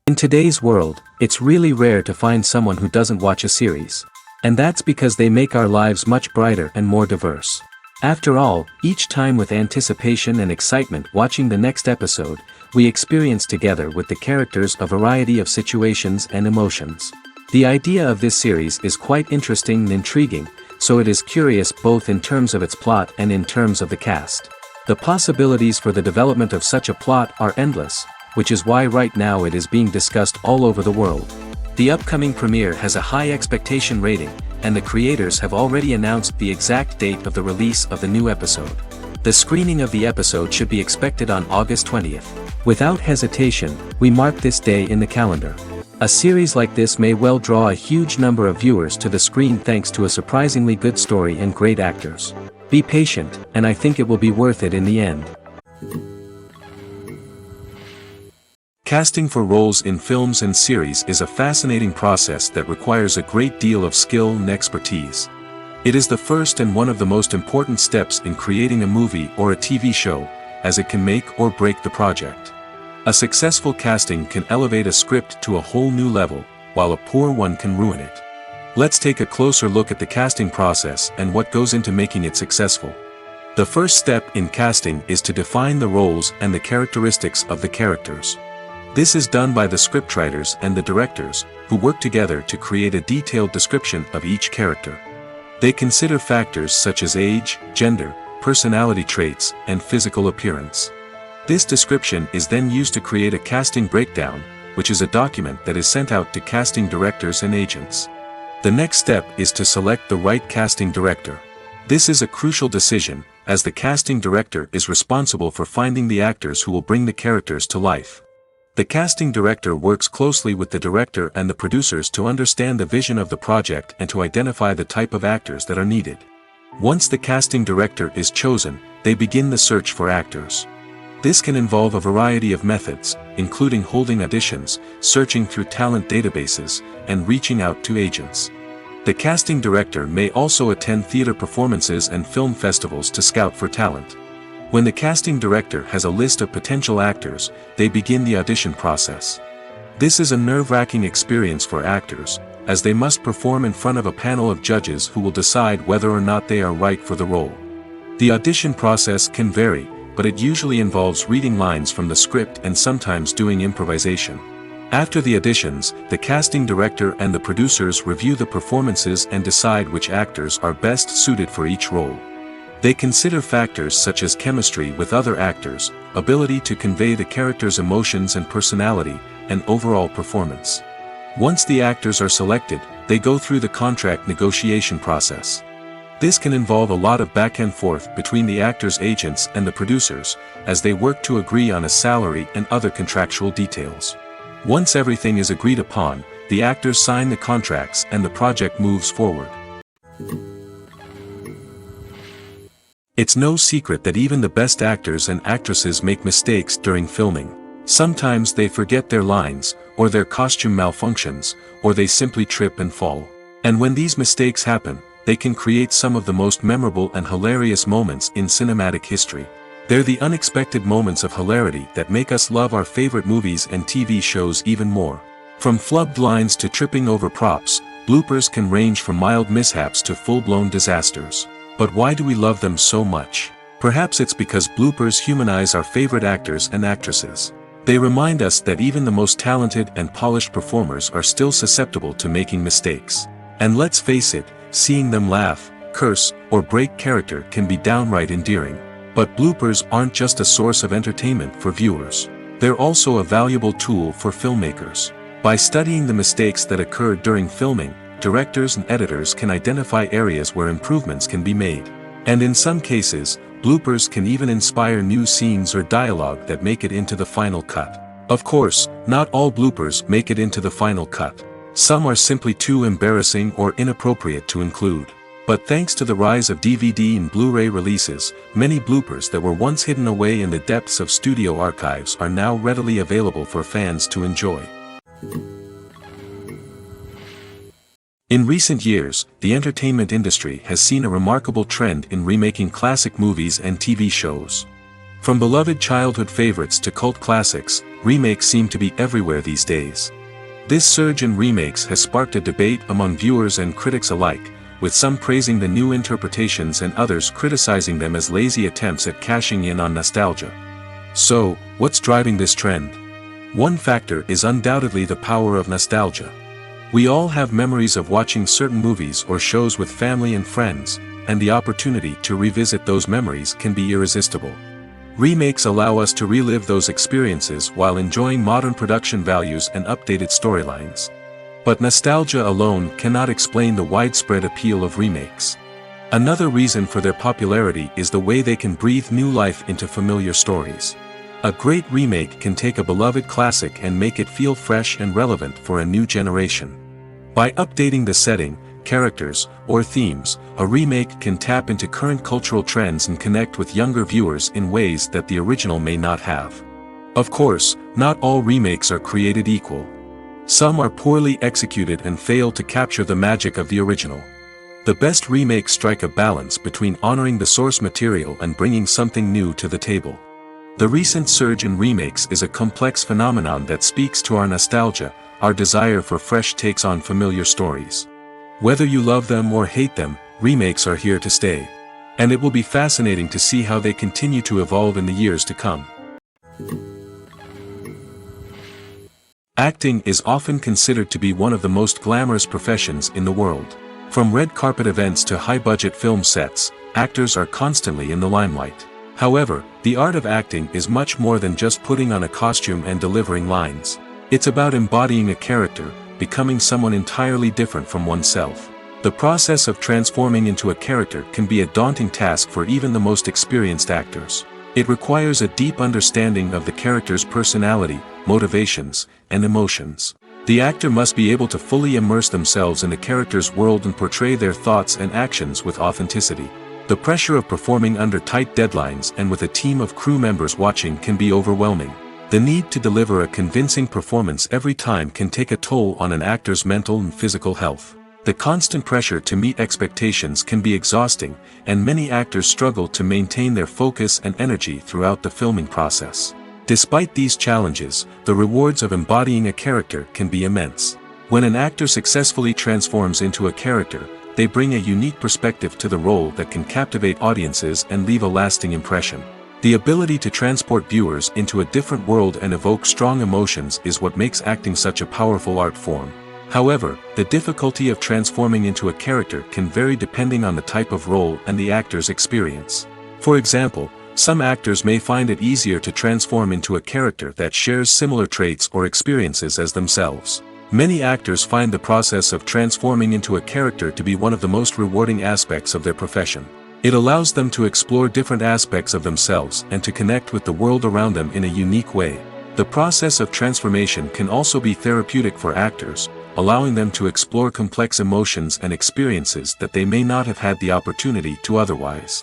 In today's world, it's really rare to find someone who doesn't watch a series. And that's because they make our lives much brighter and more diverse. After all, each time with anticipation and excitement watching the next episode, we experience together with the characters a variety of situations and emotions. The idea of this series is quite interesting and intriguing, so it is curious both in terms of its plot and in terms of the cast. The possibilities for the development of such a plot are endless, which is why right now it is being discussed all over the world. The upcoming premiere has a high expectation rating, and the creators have already announced the exact date of the release of the new episode. The screening of the episode should be expected on August 20th. Without hesitation, we mark this day in the calendar. A series like this may well draw a huge number of viewers to the screen thanks to a surprisingly good story and great actors. Be patient, and I think it will be worth it in the end. Casting for roles in films and series is a fascinating process that requires a great deal of skill and expertise. It is the first and one of the most important steps in creating a movie or a TV show, as it can make or break the project. A successful casting can elevate a script to a whole new level, while a poor one can ruin it. Let's take a closer look at the casting process and what goes into making it successful. The first step in casting is to define the roles and the characteristics of the characters. This is done by the scriptwriters and the directors, who work together to create a detailed description of each character. They consider factors such as age, gender, personality traits, and physical appearance. This description is then used to create a casting breakdown, which is a document that is sent out to casting directors and agents. The next step is to select the right casting director. This is a crucial decision, as the casting director is responsible for finding the actors who will bring the characters to life. The casting director works closely with the director and the producers to understand the vision of the project and to identify the type of actors that are needed. Once the casting director is chosen, they begin the search for actors. This can involve a variety of methods, including holding auditions, searching through talent databases, and reaching out to agents. The casting director may also attend theater performances and film festivals to scout for talent. When the casting director has a list of potential actors, they begin the audition process. This is a nerve-wracking experience for actors, as they must perform in front of a panel of judges who will decide whether or not they are right for the role. The audition process can vary, but it usually involves reading lines from the script and sometimes doing improvisation. After the auditions, the casting director and the producers review the performances and decide which actors are best suited for each role. They consider factors such as chemistry with other actors, ability to convey the character's emotions and personality, and overall performance. Once the actors are selected, they go through the contract negotiation process. This can involve a lot of back and forth between the actors' agents and the producers, as they work to agree on a salary and other contractual details. Once everything is agreed upon, the actors sign the contracts and the project moves forward. It's no secret that even the best actors and actresses make mistakes during filming. Sometimes they forget their lines, or their costume malfunctions, or they simply trip and fall. And when these mistakes happen, they can create some of the most memorable and hilarious moments in cinematic history. They're the unexpected moments of hilarity that make us love our favorite movies and TV shows even more. From flubbed lines to tripping over props, bloopers can range from mild mishaps to full-blown disasters. But why do we love them so much? Perhaps it's because bloopers humanize our favorite actors and actresses. They remind us that even the most talented and polished performers are still susceptible to making mistakes. And let's face it, seeing them laugh, curse, or break character can be downright endearing. But bloopers aren't just a source of entertainment for viewers. They're also a valuable tool for filmmakers. By studying the mistakes that occurred during filming, directors and editors can identify areas where improvements can be made. And in some cases, bloopers can even inspire new scenes or dialogue that make it into the final cut. Of course, not all bloopers make it into the final cut. Some are simply too embarrassing or inappropriate to include. But thanks to the rise of DVD and Blu-ray releases, many bloopers that were once hidden away in the depths of studio archives are now readily available for fans to enjoy. In recent years, the entertainment industry has seen a remarkable trend in remaking classic movies and TV shows. From beloved childhood favorites to cult classics, remakes seem to be everywhere these days. This surge in remakes has sparked a debate among viewers and critics alike, with some praising the new interpretations and others criticizing them as lazy attempts at cashing in on nostalgia. So, what's driving this trend? One factor is undoubtedly the power of nostalgia. We all have memories of watching certain movies or shows with family and friends, and the opportunity to revisit those memories can be irresistible. Remakes allow us to relive those experiences while enjoying modern production values and updated storylines. But nostalgia alone cannot explain the widespread appeal of remakes. Another reason for their popularity is the way they can breathe new life into familiar stories. A great remake can take a beloved classic and make it feel fresh and relevant for a new generation. By updating the setting, characters, or themes, a remake can tap into current cultural trends and connect with younger viewers in ways that the original may not have. Of course, not all remakes are created equal. Some are poorly executed and fail to capture the magic of the original. The best remakes strike a balance between honoring the source material and bringing something new to the table. The recent surge in remakes is a complex phenomenon that speaks to our nostalgia, our desire for fresh takes on familiar stories. Whether you love them or hate them, remakes are here to stay. And it will be fascinating to see how they continue to evolve in the years to come. Acting is often considered to be one of the most glamorous professions in the world. From red carpet events to high-budget film sets, actors are constantly in the limelight. However, the art of acting is much more than just putting on a costume and delivering lines. It's about embodying a character, becoming someone entirely different from oneself. The process of transforming into a character can be a daunting task for even the most experienced actors. It requires a deep understanding of the character's personality, motivations, and emotions. The actor must be able to fully immerse themselves in the character's world and portray their thoughts and actions with authenticity. The pressure of performing under tight deadlines and with a team of crew members watching can be overwhelming. The need to deliver a convincing performance every time can take a toll on an actor's mental and physical health. The constant pressure to meet expectations can be exhausting, and many actors struggle to maintain their focus and energy throughout the filming process. Despite these challenges, the rewards of embodying a character can be immense. When an actor successfully transforms into a character, they bring a unique perspective to the role that can captivate audiences and leave a lasting impression. The ability to transport viewers into a different world and evoke strong emotions is what makes acting such a powerful art form. However, the difficulty of transforming into a character can vary depending on the type of role and the actor's experience. For example, some actors may find it easier to transform into a character that shares similar traits or experiences as themselves. Many actors find the process of transforming into a character to be one of the most rewarding aspects of their profession. It allows them to explore different aspects of themselves and to connect with the world around them in a unique way. The process of transformation can also be therapeutic for actors, allowing them to explore complex emotions and experiences that they may not have had the opportunity to otherwise.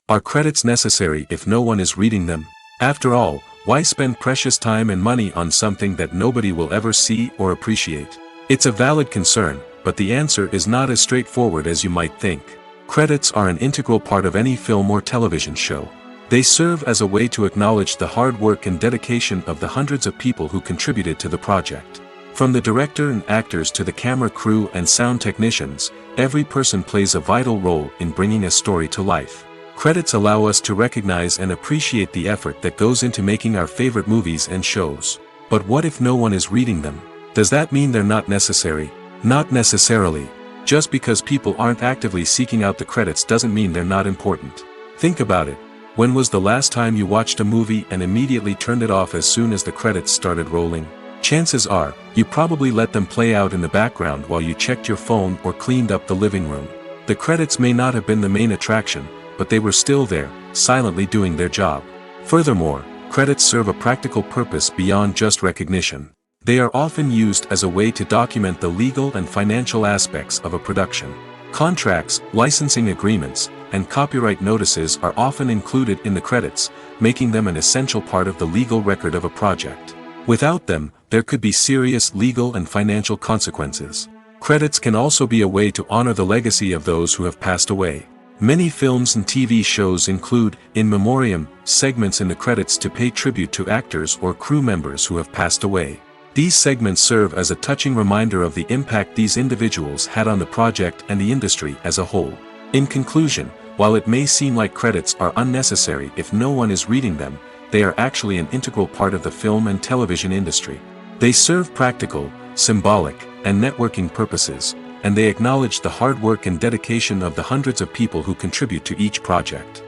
Are credits necessary if no one is reading them? After all, why spend precious time and money on something that nobody will ever see or appreciate? It's a valid concern, but the answer is not as straightforward as you might think. Credits are an integral part of any film or television show. They serve as a way to acknowledge the hard work and dedication of the hundreds of people who contributed to the project. From the director and actors to the camera crew and sound technicians, every person plays a vital role in bringing a story to life. Credits allow us to recognize and appreciate the effort that goes into making our favorite movies and shows. But what if no one is reading them? Does that mean they're not necessary? Not necessarily. Just because people aren't actively seeking out the credits doesn't mean they're not important. Think about it. When was the last time you watched a movie and immediately turned it off as soon as the credits started rolling? Chances are, you probably let them play out in the background while you checked your phone or cleaned up the living room. The credits may not have been the main attraction, but they were still there, silently doing their job. Furthermore, credits serve a practical purpose beyond just recognition. They are often used as a way to document the legal and financial aspects of a production. Contracts, licensing agreements, and copyright notices are often included in the credits, making them an essential part of the legal record of a project. Without them, there could be serious legal and financial consequences. Credits can also be a way to honor the legacy of those who have passed away. Many films and TV shows include, in memoriam, segments in the credits to pay tribute to actors or crew members who have passed away. These segments serve as a touching reminder of the impact these individuals had on the project and the industry as a whole. In conclusion, while it may seem like credits are unnecessary if no one is reading them, they are actually an integral part of the film and television industry. They serve practical, symbolic, and networking purposes, and they acknowledge the hard work and dedication of the hundreds of people who contribute to each project.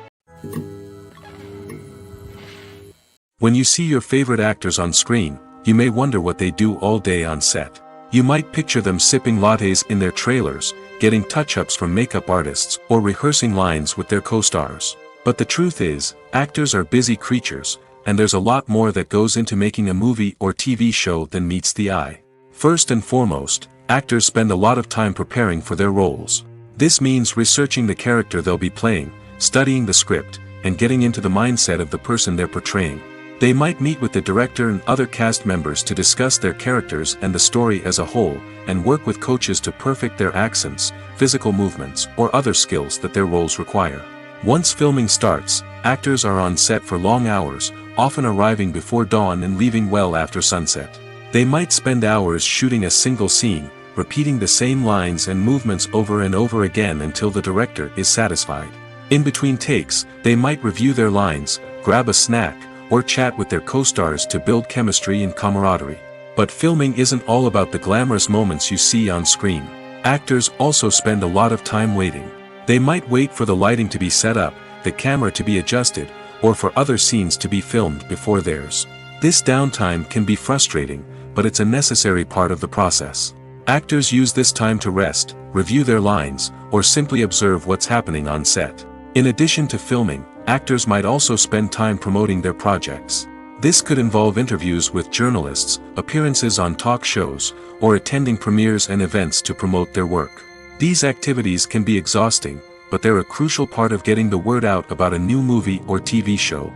When you see your favorite actors on screen, you may wonder what they do all day on set. You might picture them sipping lattes in their trailers, getting touch-ups from makeup artists, or rehearsing lines with their co-stars. But the truth is, actors are busy creatures, and there's a lot more that goes into making a movie or TV show than meets the eye. First and foremost, actors spend a lot of time preparing for their roles. This means researching the character they'll be playing, studying the script, and getting into the mindset of the person they're portraying. They might meet with the director and other cast members to discuss their characters and the story as a whole, and work with coaches to perfect their accents, physical movements, or other skills that their roles require. Once filming starts, actors are on set for long hours, often arriving before dawn and leaving well after sunset. They might spend hours shooting a single scene, repeating the same lines and movements over and over again until the director is satisfied. In between takes, they might review their lines, grab a snack, or chat with their co-stars to build chemistry and camaraderie. But filming isn't all about the glamorous moments you see on screen. Actors also spend a lot of time waiting. They might wait for the lighting to be set up, the camera to be adjusted, or for other scenes to be filmed before theirs. This downtime can be frustrating, but it's a necessary part of the process. Actors use this time to rest, review their lines, or simply observe what's happening on set. In addition to filming, actors might also spend time promoting their projects. This could involve interviews with journalists, appearances on talk shows, or attending premieres and events to promote their work. These activities can be exhausting, but they're a crucial part of getting the word out about a new movie or TV show.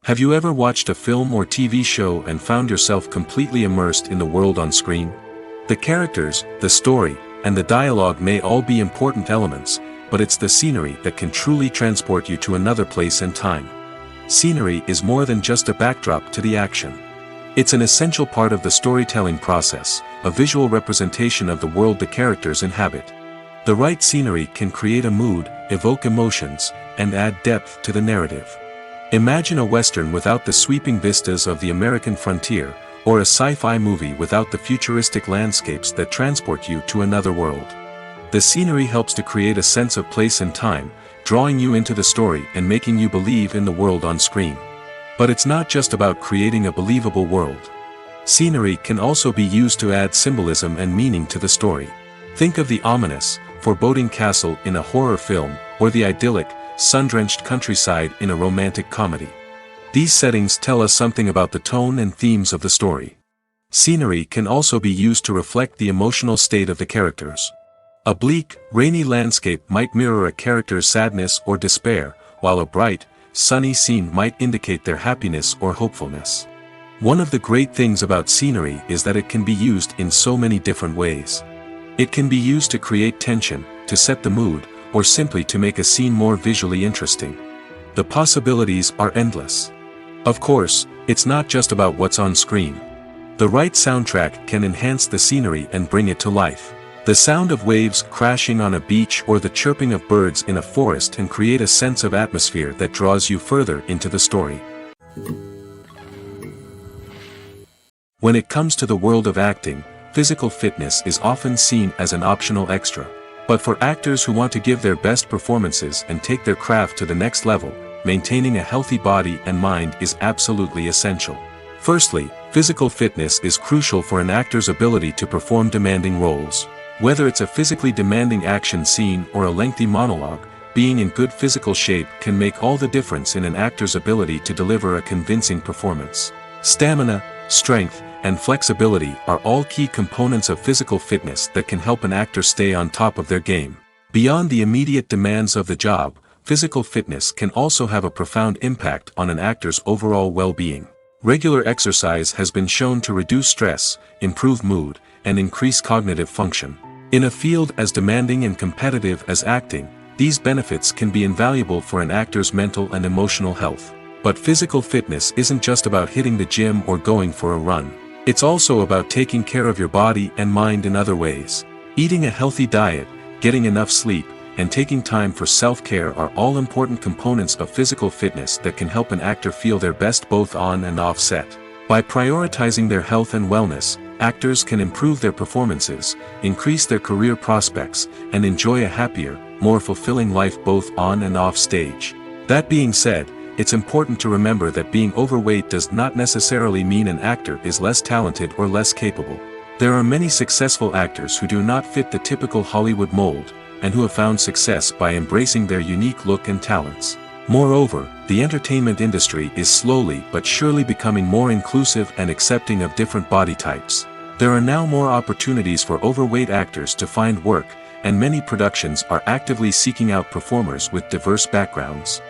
Have you ever watched a film or TV show and found yourself completely immersed in the world on screen? The characters, the story, and the dialogue may all be important elements, but it's the scenery that can truly transport you to another place and time. Scenery is more than just a backdrop to the action. It's an essential part of the storytelling process, a visual representation of the world the characters inhabit. The right scenery can create a mood, evoke emotions, and add depth to the narrative. Imagine a Western without the sweeping vistas of the American frontier, or a sci-fi movie without the futuristic landscapes that transport you to another world. The scenery helps to create a sense of place and time, drawing you into the story and making you believe in the world on screen. But it's not just about creating a believable world. Scenery can also be used to add symbolism and meaning to the story. Think of the ominous, foreboding castle in a horror film, or the idyllic, sun-drenched countryside in a romantic comedy. These settings tell us something about the tone and themes of the story. Scenery can also be used to reflect the emotional state of the characters. A bleak, rainy landscape might mirror a character's sadness or despair, while a bright, sunny scene might indicate their happiness or hopefulness. One of the great things about scenery is that it can be used in so many different ways. It can be used to create tension, to set the mood, or simply to make a scene more visually interesting. The possibilities are endless. Of course, it's not just about what's on screen. The right soundtrack can enhance the scenery and bring it to life. The sound of waves crashing on a beach or the chirping of birds in a forest can create a sense of atmosphere that draws you further into the story. When it comes to the world of acting, physical fitness is often seen as an optional extra. But for actors who want to give their best performances and take their craft to the next level, maintaining a healthy body and mind is absolutely essential. Firstly, physical fitness is crucial for an actor's ability to perform demanding roles. Whether it's a physically demanding action scene or a lengthy monologue, being in good physical shape can make all the difference in an actor's ability to deliver a convincing performance. Stamina, strength, and flexibility are all key components of physical fitness that can help an actor stay on top of their game. Beyond the immediate demands of the job, physical fitness can also have a profound impact on an actor's overall well-being. Regular exercise has been shown to reduce stress, improve mood, and increase cognitive function. In a field as demanding and competitive as acting, these benefits can be invaluable for an actor's mental and emotional health. But physical fitness isn't just about hitting the gym or going for a run. It's also about taking care of your body and mind in other ways. Eating a healthy diet, getting enough sleep, and taking time for self-care are all important components of physical fitness that can help an actor feel their best both on and off set. By prioritizing their health and wellness, actors can improve their performances, increase their career prospects, and enjoy a happier, more fulfilling life both on and off stage. That being said, it's important to remember that being overweight does not necessarily mean an actor is less talented or less capable. There are many successful actors who do not fit the typical Hollywood mold, and who have found success by embracing their unique look and talents. Moreover, the entertainment industry is slowly but surely becoming more inclusive and accepting of different body types. There are now more opportunities for overweight actors to find work, and many productions are actively seeking out performers with diverse backgrounds.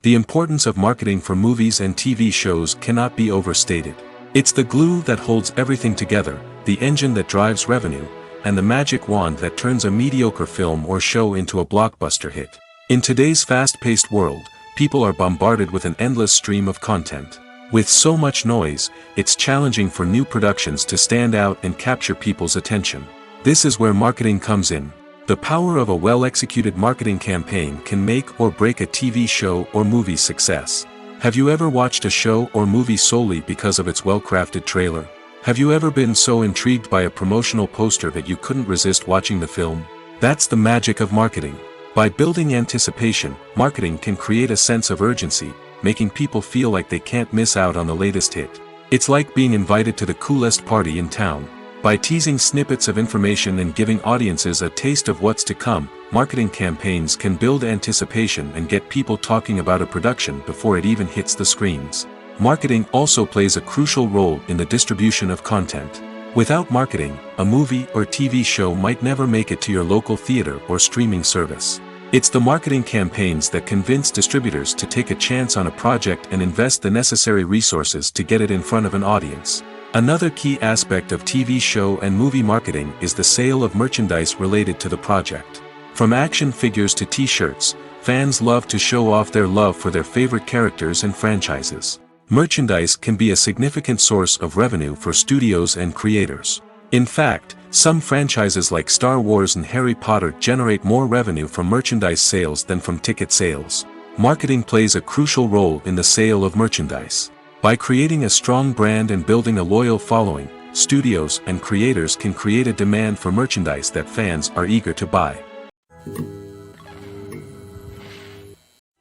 The importance of marketing for movies and TV shows cannot be overstated. It's the glue that holds everything together, the engine that drives revenue, and the magic wand that turns a mediocre film or show into a blockbuster hit. In today's fast-paced world, people are bombarded with an endless stream of content. With so much noise, it's challenging for new productions to stand out and capture people's attention. This is where marketing comes in. The power of a well-executed marketing campaign can make or break a TV show or movie's success. Have you ever watched a show or movie solely because of its well-crafted trailer? Have you ever been so intrigued by a promotional poster that you couldn't resist watching the film? That's the magic of marketing. By building anticipation, marketing can create a sense of urgency, making people feel like they can't miss out on the latest hit. It's like being invited to the coolest party in town. By teasing snippets of information and giving audiences a taste of what's to come, marketing campaigns can build anticipation and get people talking about a production before it even hits the screens. Marketing also plays a crucial role in the distribution of content. Without marketing, a movie or TV show might never make it to your local theater or streaming service. It's the marketing campaigns that convince distributors to take a chance on a project and invest the necessary resources to get it in front of an audience. Another key aspect of TV show and movie marketing is the sale of merchandise related to the project. From action figures to t-shirts, fans love to show off their love for their favorite characters and franchises. Merchandise can be a significant source of revenue for studios and creators. In fact, some franchises like Star Wars and Harry Potter generate more revenue from merchandise sales than from ticket sales. Marketing plays a crucial role in the sale of merchandise. By creating a strong brand and building a loyal following, studios and creators can create a demand for merchandise that fans are eager to buy.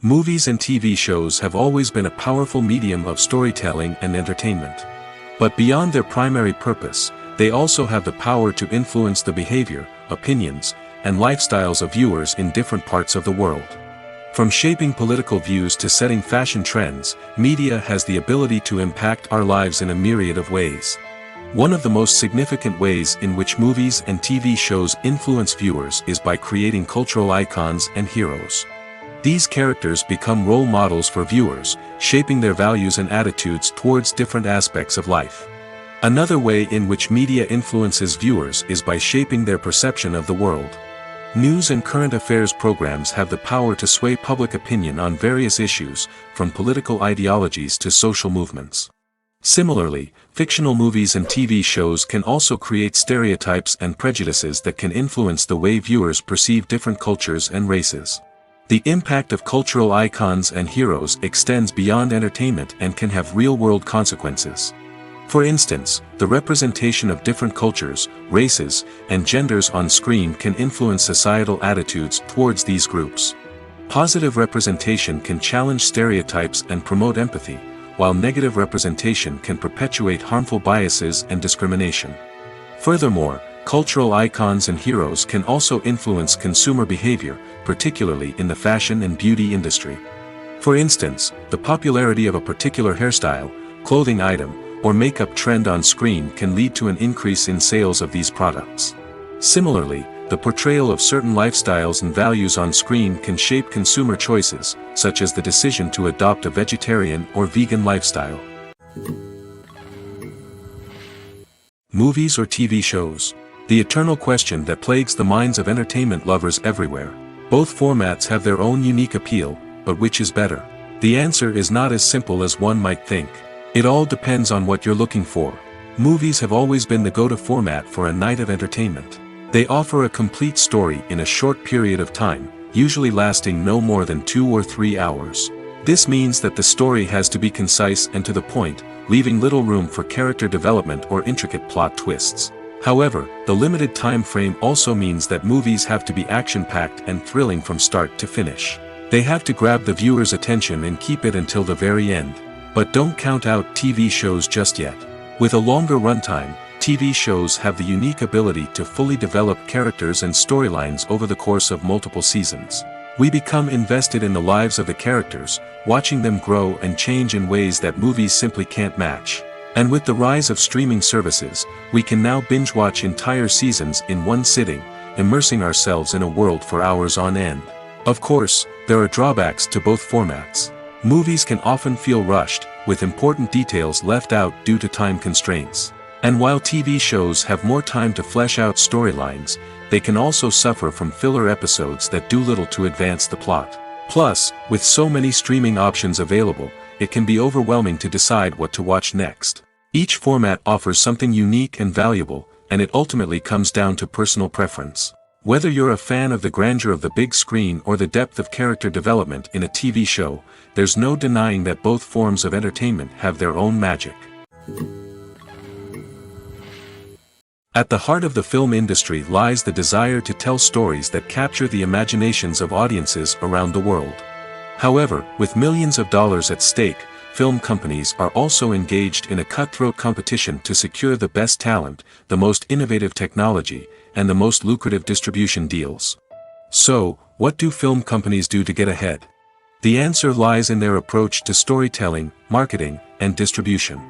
Movies and TV shows have always been a powerful medium of storytelling and entertainment. But beyond their primary purpose, they also have the power to influence the behavior, opinions, and lifestyles of viewers in different parts of the world. From shaping political views to setting fashion trends, media has the ability to impact our lives in a myriad of ways. One of the most significant ways in which movies and TV shows influence viewers is by creating cultural icons and heroes. These characters become role models for viewers, shaping their values and attitudes towards different aspects of life. Another way in which media influences viewers is by shaping their perception of the world. News and current affairs programs have the power to sway public opinion on various issues, from political ideologies to social movements. Similarly, fictional movies and TV shows can also create stereotypes and prejudices that can influence the way viewers perceive different cultures and races. The impact of cultural icons and heroes extends beyond entertainment and can have real-world consequences. For instance, the representation of different cultures, races, and genders on screen can influence societal attitudes towards these groups. Positive representation can challenge stereotypes and promote empathy, while negative representation can perpetuate harmful biases and discrimination. Furthermore, cultural icons and heroes can also influence consumer behavior, particularly in the fashion and beauty industry. For instance, the popularity of a particular hairstyle, clothing item, or makeup trend on screen can lead to an increase in sales of these products. Similarly, the portrayal of certain lifestyles and values on screen can shape consumer choices, such as the decision to adopt a vegetarian or vegan lifestyle. Movies or TV shows? The eternal question that plagues the minds of entertainment lovers everywhere. Both formats have their own unique appeal, but which is better? The answer is not as simple as one might think. It all depends on what you're looking for. Movies have always been the go-to format for a night of entertainment. They offer a complete story in a short period of time, usually lasting no more than 2 or 3 hours. This means that the story has to be concise and to the point, leaving little room for character development or intricate plot twists. However, the limited time frame also means that movies have to be action-packed and thrilling from start to finish. They have to grab the viewer's attention and keep it until the very end. But don't count out TV shows just yet. With a longer runtime, TV shows have the unique ability to fully develop characters and storylines over the course of multiple seasons. We become invested in the lives of the characters, watching them grow and change in ways that movies simply can't match. And with the rise of streaming services, we can now binge-watch entire seasons in one sitting, immersing ourselves in a world for hours on end. Of course, there are drawbacks to both formats. Movies can often feel rushed, with important details left out due to time constraints. And while TV shows have more time to flesh out storylines, they can also suffer from filler episodes that do little to advance the plot. Plus, with so many streaming options available, it can be overwhelming to decide what to watch next. Each format offers something unique and valuable, and it ultimately comes down to personal preference. Whether you're a fan of the grandeur of the big screen or the depth of character development in a TV show, there's no denying that both forms of entertainment have their own magic. At the heart of the film industry lies the desire to tell stories that capture the imaginations of audiences around the world. However, with millions of dollars at stake, film companies are also engaged in a cutthroat competition to secure the best talent, the most innovative technology, and the most lucrative distribution deals. So, what do film companies do to get ahead? The answer lies in their approach to storytelling, marketing, and distribution.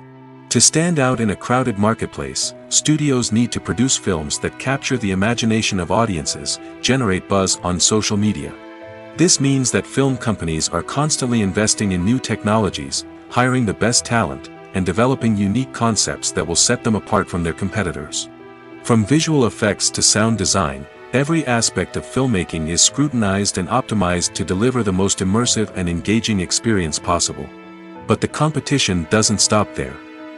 To stand out in a crowded marketplace, studios need to produce films that capture the imagination of audiences, generate buzz on social media. This means that film companies are constantly investing in new technologies, hiring the best talent, and developing unique concepts that will set them apart from their competitors. From visual effects to sound design, every aspect of filmmaking is scrutinized and optimized to deliver the most immersive and engaging experience possible. But the competition doesn't stop there.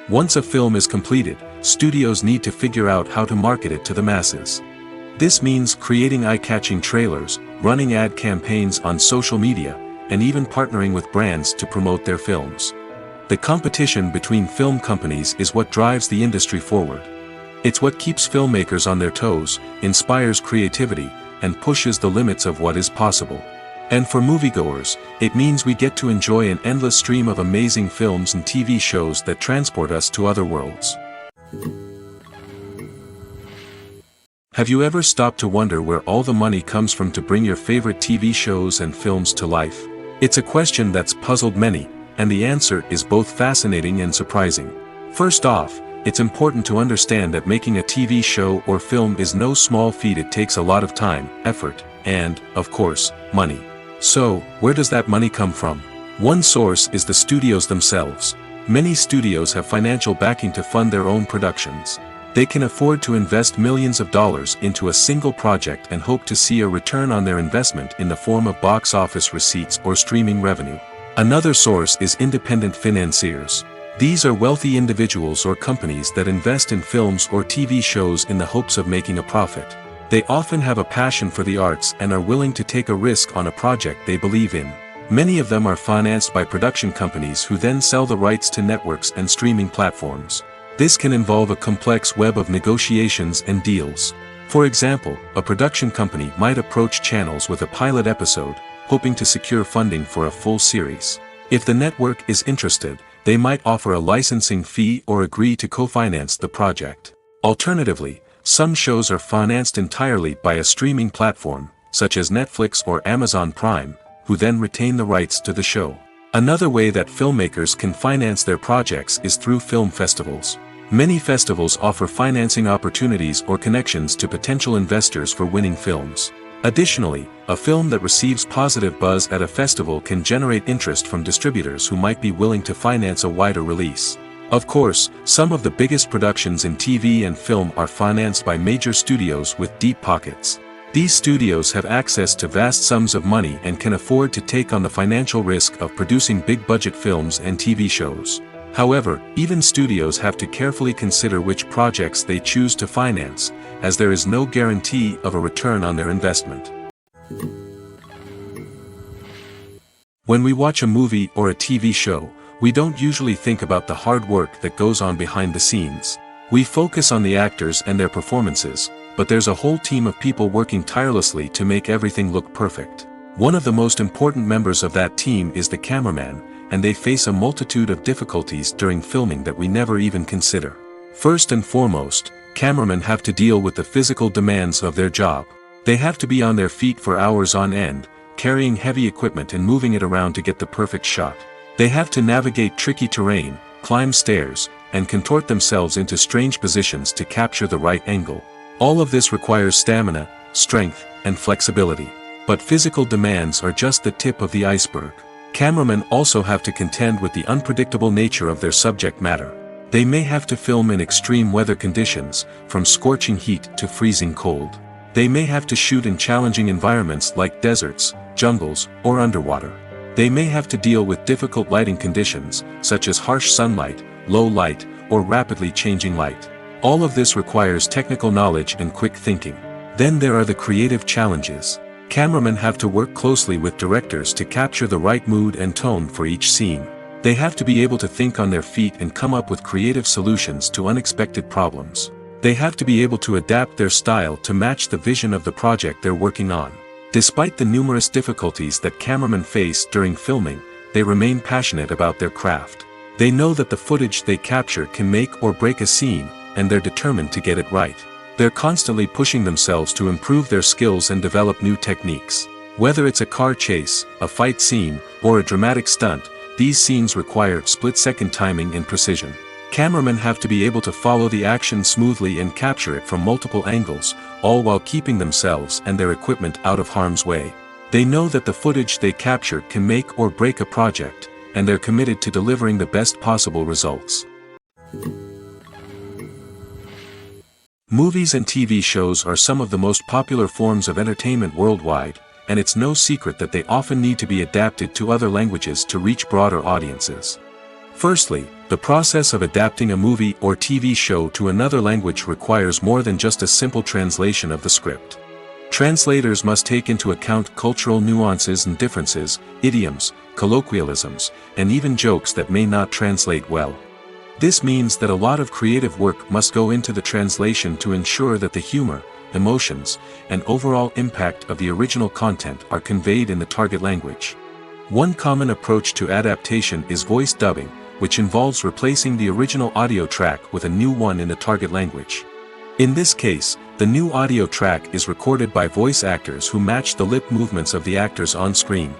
Once a film is completed, studios need to figure out how to market it to the masses. This means creating eye-catching trailers, running ad campaigns on social media, and even partnering with brands to promote their films. The competition between film companies is what drives the industry forward. It's what keeps filmmakers on their toes, inspires creativity, and pushes the limits of what is possible. And for moviegoers, it means we get to enjoy an endless stream of amazing films and TV shows that transport us to other worlds. Have you ever stopped to wonder where all the money comes from to bring your favorite TV shows and films to life? It's a question that's puzzled many, and the answer is both fascinating and surprising. First off, it's important to understand that making a TV show or film is no small feat. It takes a lot of time, effort, and, of course, money. So, where does that money come from? One source is the studios themselves. Many studios have financial backing to fund their own productions. They can afford to invest millions of dollars into a single project and hope to see a return on their investment in the form of box office receipts or streaming revenue. Another source is independent financiers. These are wealthy individuals or companies that invest in films or TV shows in the hopes of making a profit. They often have a passion for the arts and are willing to take a risk on a project they believe in. Many of them are financed by production companies who then sell the rights to networks and streaming platforms. This can involve a complex web of negotiations and deals. For example, a production company might approach channels with a pilot episode, hoping to secure funding for a full series. If the network is interested, they might offer a licensing fee or agree to co-finance the project. Alternatively, some shows are financed entirely by a streaming platform, such as Netflix or Amazon Prime, who then retain the rights to the show. Another way that filmmakers can finance their projects is through film festivals. Many festivals offer financing opportunities or connections to potential investors for winning films. Additionally, a film that receives positive buzz at a festival can generate interest from distributors who might be willing to finance a wider release. Of course, some of the biggest productions in TV and film are financed by major studios with deep pockets. These studios have access to vast sums of money and can afford to take on the financial risk of producing big-budget films and TV shows. However, even studios have to carefully consider which projects they choose to finance, as there is no guarantee of a return on their investment. When we watch a movie or a TV show, we don't usually think about the hard work that goes on behind the scenes. We focus on the actors and their performances, but there's a whole team of people working tirelessly to make everything look perfect. One of the most important members of that team is the cameraman, and they face a multitude of difficulties during filming that we never even consider. First and foremost, cameramen have to deal with the physical demands of their job. They have to be on their feet for hours on end, carrying heavy equipment and moving it around to get the perfect shot. They have to navigate tricky terrain, climb stairs, and contort themselves into strange positions to capture the right angle. All of this requires stamina, strength, and flexibility. But physical demands are just the tip of the iceberg. Cameramen also have to contend with the unpredictable nature of their subject matter. They may have to film in extreme weather conditions, from scorching heat to freezing cold. They may have to shoot in challenging environments like deserts, jungles, or underwater. They may have to deal with difficult lighting conditions, such as harsh sunlight, low light, or rapidly changing light. All of this requires technical knowledge and quick thinking. Then there are the creative challenges. Cameramen have to work closely with directors to capture the right mood and tone for each scene. They have to be able to think on their feet and come up with creative solutions to unexpected problems. They have to be able to adapt their style to match the vision of the project they're working on. Despite the numerous difficulties that cameramen face during filming, they remain passionate about their craft. They know that the footage they capture can make or break a scene, and they're determined to get it right. They're constantly pushing themselves to improve their skills and develop new techniques. Whether it's a car chase, a fight scene, or a dramatic stunt, these scenes require split-second timing and precision. Cameramen have to be able to follow the action smoothly and capture it from multiple angles, all while keeping themselves and their equipment out of harm's way. They know that the footage they capture can make or break a project, and they're committed to delivering the best possible results. Movies and TV shows are some of the most popular forms of entertainment worldwide, and it's no secret that they often need to be adapted to other languages to reach broader audiences. Firstly, the process of adapting a movie or TV show to another language requires more than just a simple translation of the script. Translators must take into account cultural nuances and differences, idioms, colloquialisms, and even jokes that may not translate well. This means that a lot of creative work must go into the translation to ensure that the humor, emotions, and overall impact of the original content are conveyed in the target language. One common approach to adaptation is voice dubbing, which involves replacing the original audio track with a new one in the target language. In this case, the new audio track is recorded by voice actors who match the lip movements of the actors on screen.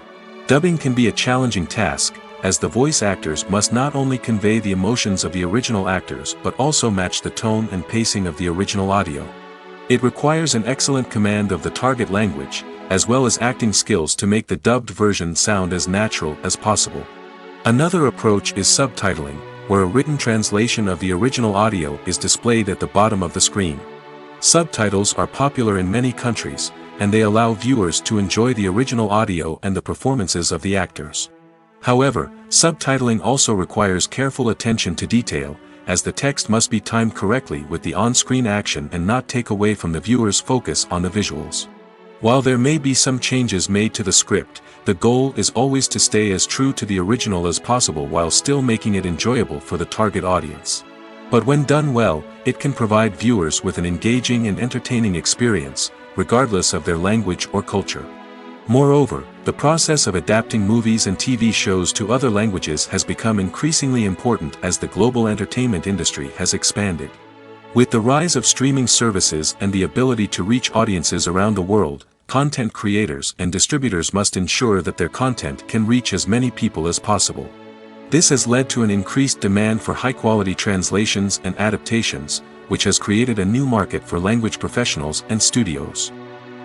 Dubbing can be a challenging task, as the voice actors must not only convey the emotions of the original actors but also match the tone and pacing of the original audio. It requires an excellent command of the target language, as well as acting skills to make the dubbed version sound as natural as possible. Another approach is subtitling, where a written translation of the original audio is displayed at the bottom of the screen. Subtitles are popular in many countries, and they allow viewers to enjoy the original audio and the performances of the actors. However, subtitling also requires careful attention to detail, as the text must be timed correctly with the on-screen action and not take away from the viewer's focus on the visuals. While there may be some changes made to the script, the goal is always to stay as true to the original as possible while still making it enjoyable for the target audience. But when done well, it can provide viewers with an engaging and entertaining experience, regardless of their language or culture. Moreover, the process of adapting movies and TV shows to other languages has become increasingly important as the global entertainment industry has expanded. With the rise of streaming services and the ability to reach audiences around the world, content creators and distributors must ensure that their content can reach as many people as possible. This has led to an increased demand for high-quality translations and adaptations, which has created a new market for language professionals and studios.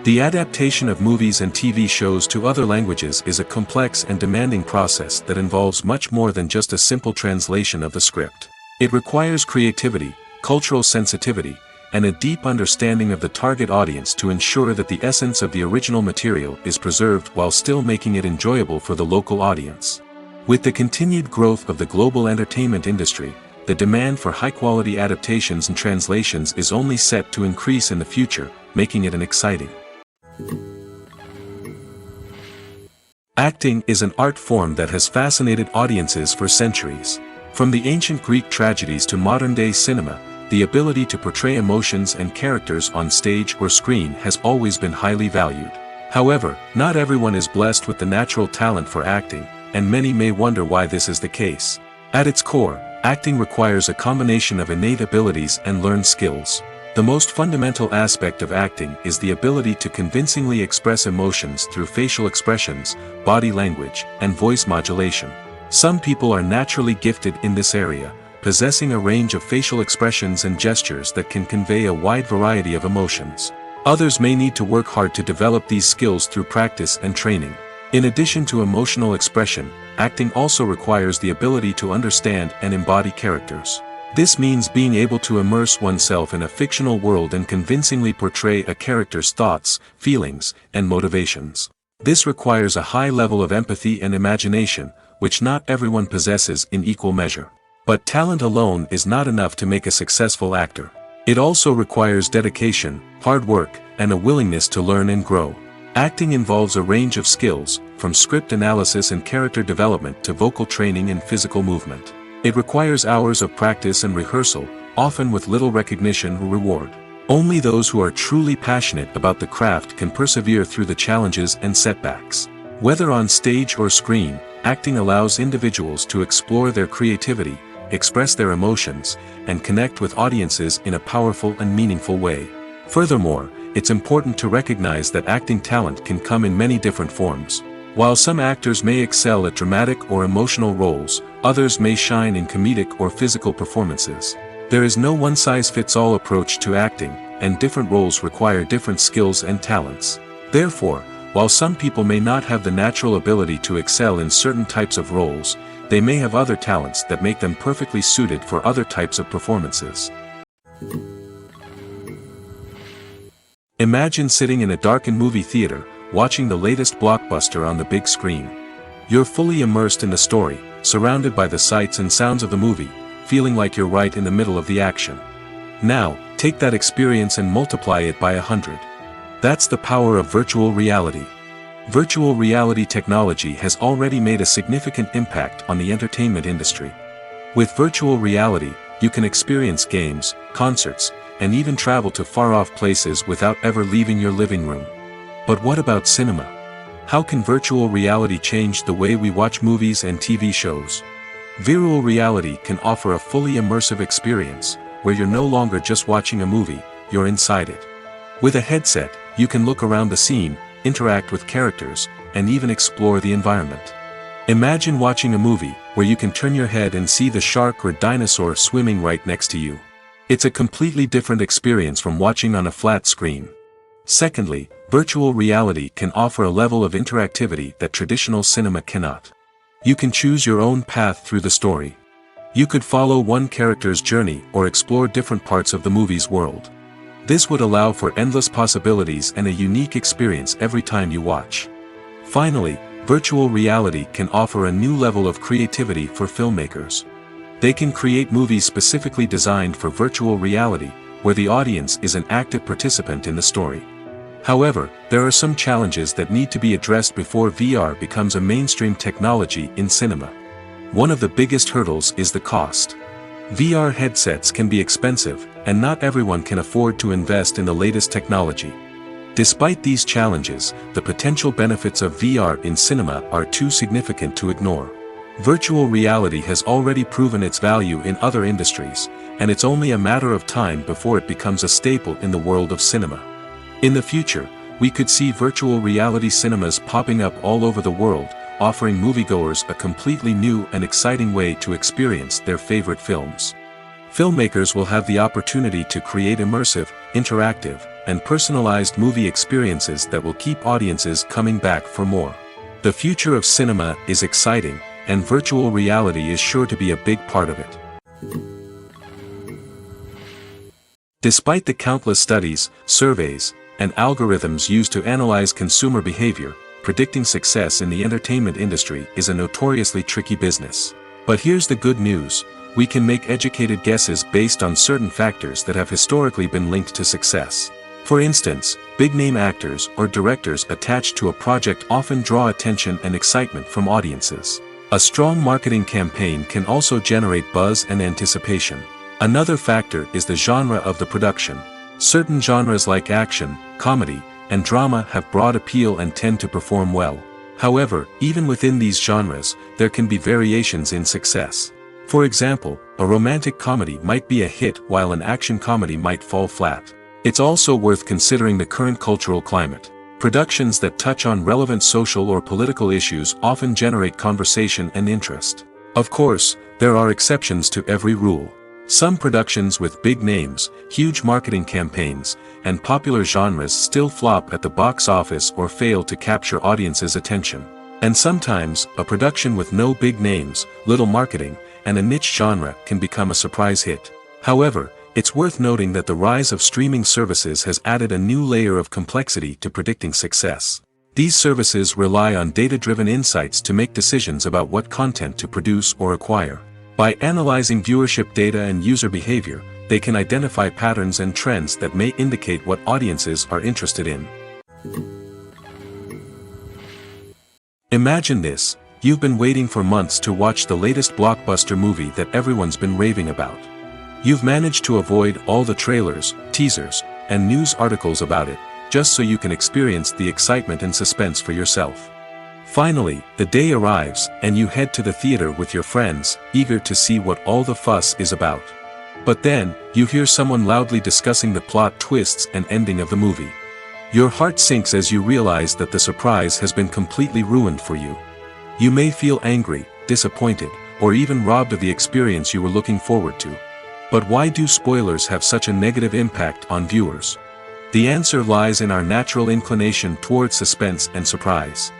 The adaptation of movies and TV shows to other languages is a complex and demanding process that involves much more than just a simple translation of the script. It requires creativity, cultural sensitivity, and a deep understanding of the target audience to ensure that the essence of the original material is preserved while still making it enjoyable for the local audience. With the continued growth of the global entertainment industry, the demand for high-quality adaptations and translations is only set to increase in the future, making it an exciting. Acting is an art form that has fascinated audiences for centuries. From the ancient Greek tragedies to modern-day cinema, the ability to portray emotions and characters on stage or screen has always been highly valued. However, not everyone is blessed with the natural talent for acting, and many may wonder why this is the case. At its core, acting requires a combination of innate abilities and learned skills. The most fundamental aspect of acting is the ability to convincingly express emotions through facial expressions, body language, and voice modulation. Some people are naturally gifted in this area, possessing a range of facial expressions and gestures that can convey a wide variety of emotions. Others may need to work hard to develop these skills through practice and training. In addition to emotional expression, acting also requires the ability to understand and embody characters. This means being able to immerse oneself in a fictional world and convincingly portray a character's thoughts, feelings, and motivations. This requires a high level of empathy and imagination, which not everyone possesses in equal measure. But talent alone is not enough to make a successful actor. It also requires dedication, hard work, and a willingness to learn and grow. Acting involves a range of skills, from script analysis and character development to vocal training and physical movement. It requires hours of practice and rehearsal, often with little recognition or reward. Only those who are truly passionate about the craft can persevere through the challenges and setbacks. Whether on stage or screen, acting allows individuals to explore their creativity, express their emotions, and connect with audiences in a powerful and meaningful way. Furthermore, it's important to recognize that acting talent can come in many different forms. While some actors may excel at dramatic or emotional roles, others may shine in comedic or physical performances. There is no one-size-fits-all approach to acting, and different roles require different skills and talents. Therefore, while some people may not have the natural ability to excel in certain types of roles, they may have other talents that make them perfectly suited for other types of performances. Imagine sitting in a darkened movie theater, watching the latest blockbuster on the big screen. You're fully immersed in the story, surrounded by the sights and sounds of the movie, feeling like you're right in the middle of the action. Now, take that experience and multiply it by 100. That's the power of virtual reality. Virtual reality technology has already made a significant impact on the entertainment industry. With virtual reality, you can experience games, concerts, and even travel to far-off places without ever leaving your living room. But what about cinema? How can virtual reality change the way we watch movies and TV shows? Virtual reality can offer a fully immersive experience, where you're no longer just watching a movie, you're inside it. With a headset, you can look around the scene, interact with characters, and even explore the environment. Imagine watching a movie, where you can turn your head and see the shark or dinosaur swimming right next to you. It's a completely different experience from watching on a flat screen. Secondly, virtual reality can offer a level of interactivity that traditional cinema cannot. You can choose your own path through the story. You could follow one character's journey or explore different parts of the movie's world. This would allow for endless possibilities and a unique experience every time you watch. Finally, Virtual reality can offer a new level of creativity for filmmakers. They can create movies specifically designed for virtual reality, where the audience is an active participant in the story. However, there are some challenges that need to be addressed before VR becomes a mainstream technology in cinema. One of the biggest hurdles is the cost. VR headsets can be expensive, and not everyone can afford to invest in the latest technology. Despite these challenges, the potential benefits of VR in cinema are too significant to ignore. Virtual reality has already proven its value in other industries, and it's only a matter of time before it becomes a staple in the world of cinema. In the future, we could see virtual reality cinemas popping up all over the world, offering moviegoers a completely new and exciting way to experience their favorite films. Filmmakers will have the opportunity to create immersive, interactive, and personalized movie experiences that will keep audiences coming back for more. The future of cinema is exciting, and virtual reality is sure to be a big part of it. Despite the countless studies, surveys, and algorithms used to analyze consumer behavior, predicting success in the entertainment industry is a notoriously tricky business. But here's the good news: we can make educated guesses based on certain factors that have historically been linked to success. For instance, big-name actors or directors attached to a project often draw attention and excitement from audiences. A strong marketing campaign can also generate buzz and anticipation. Another factor is the genre of the production. Certain genres like action, comedy, and drama have broad appeal and tend to perform well. However, even within these genres, there can be variations in success. For example, a romantic comedy might be a hit while an action comedy might fall flat. It's also worth considering the current cultural climate. Productions that touch on relevant social or political issues often generate conversation and interest. Of course, there are exceptions to every rule. Some productions with big names, huge marketing campaigns, and popular genres still flop at the box office or fail to capture audiences' attention. And sometimes, a production with no big names, little marketing, and a niche genre can become a surprise hit. However, it's worth noting that the rise of streaming services has added a new layer of complexity to predicting success. These services rely on data-driven insights to make decisions about what content to produce or acquire. By analyzing viewership data and user behavior, they can identify patterns and trends that may indicate what audiences are interested in. Imagine this: you've been waiting for months to watch the latest blockbuster movie that everyone's been raving about. You've managed to avoid all the trailers, teasers, and news articles about it, just so you can experience the excitement and suspense for yourself. Finally, the day arrives, and you head to the theater with your friends, eager to see what all the fuss is about. But then, you hear someone loudly discussing the plot twists and ending of the movie. Your heart sinks as you realize that the surprise has been completely ruined for you. You may feel angry, disappointed, or even robbed of the experience you were looking forward to. But why do spoilers have such a negative impact on viewers? The answer lies in our natural inclination towards suspense and surprise.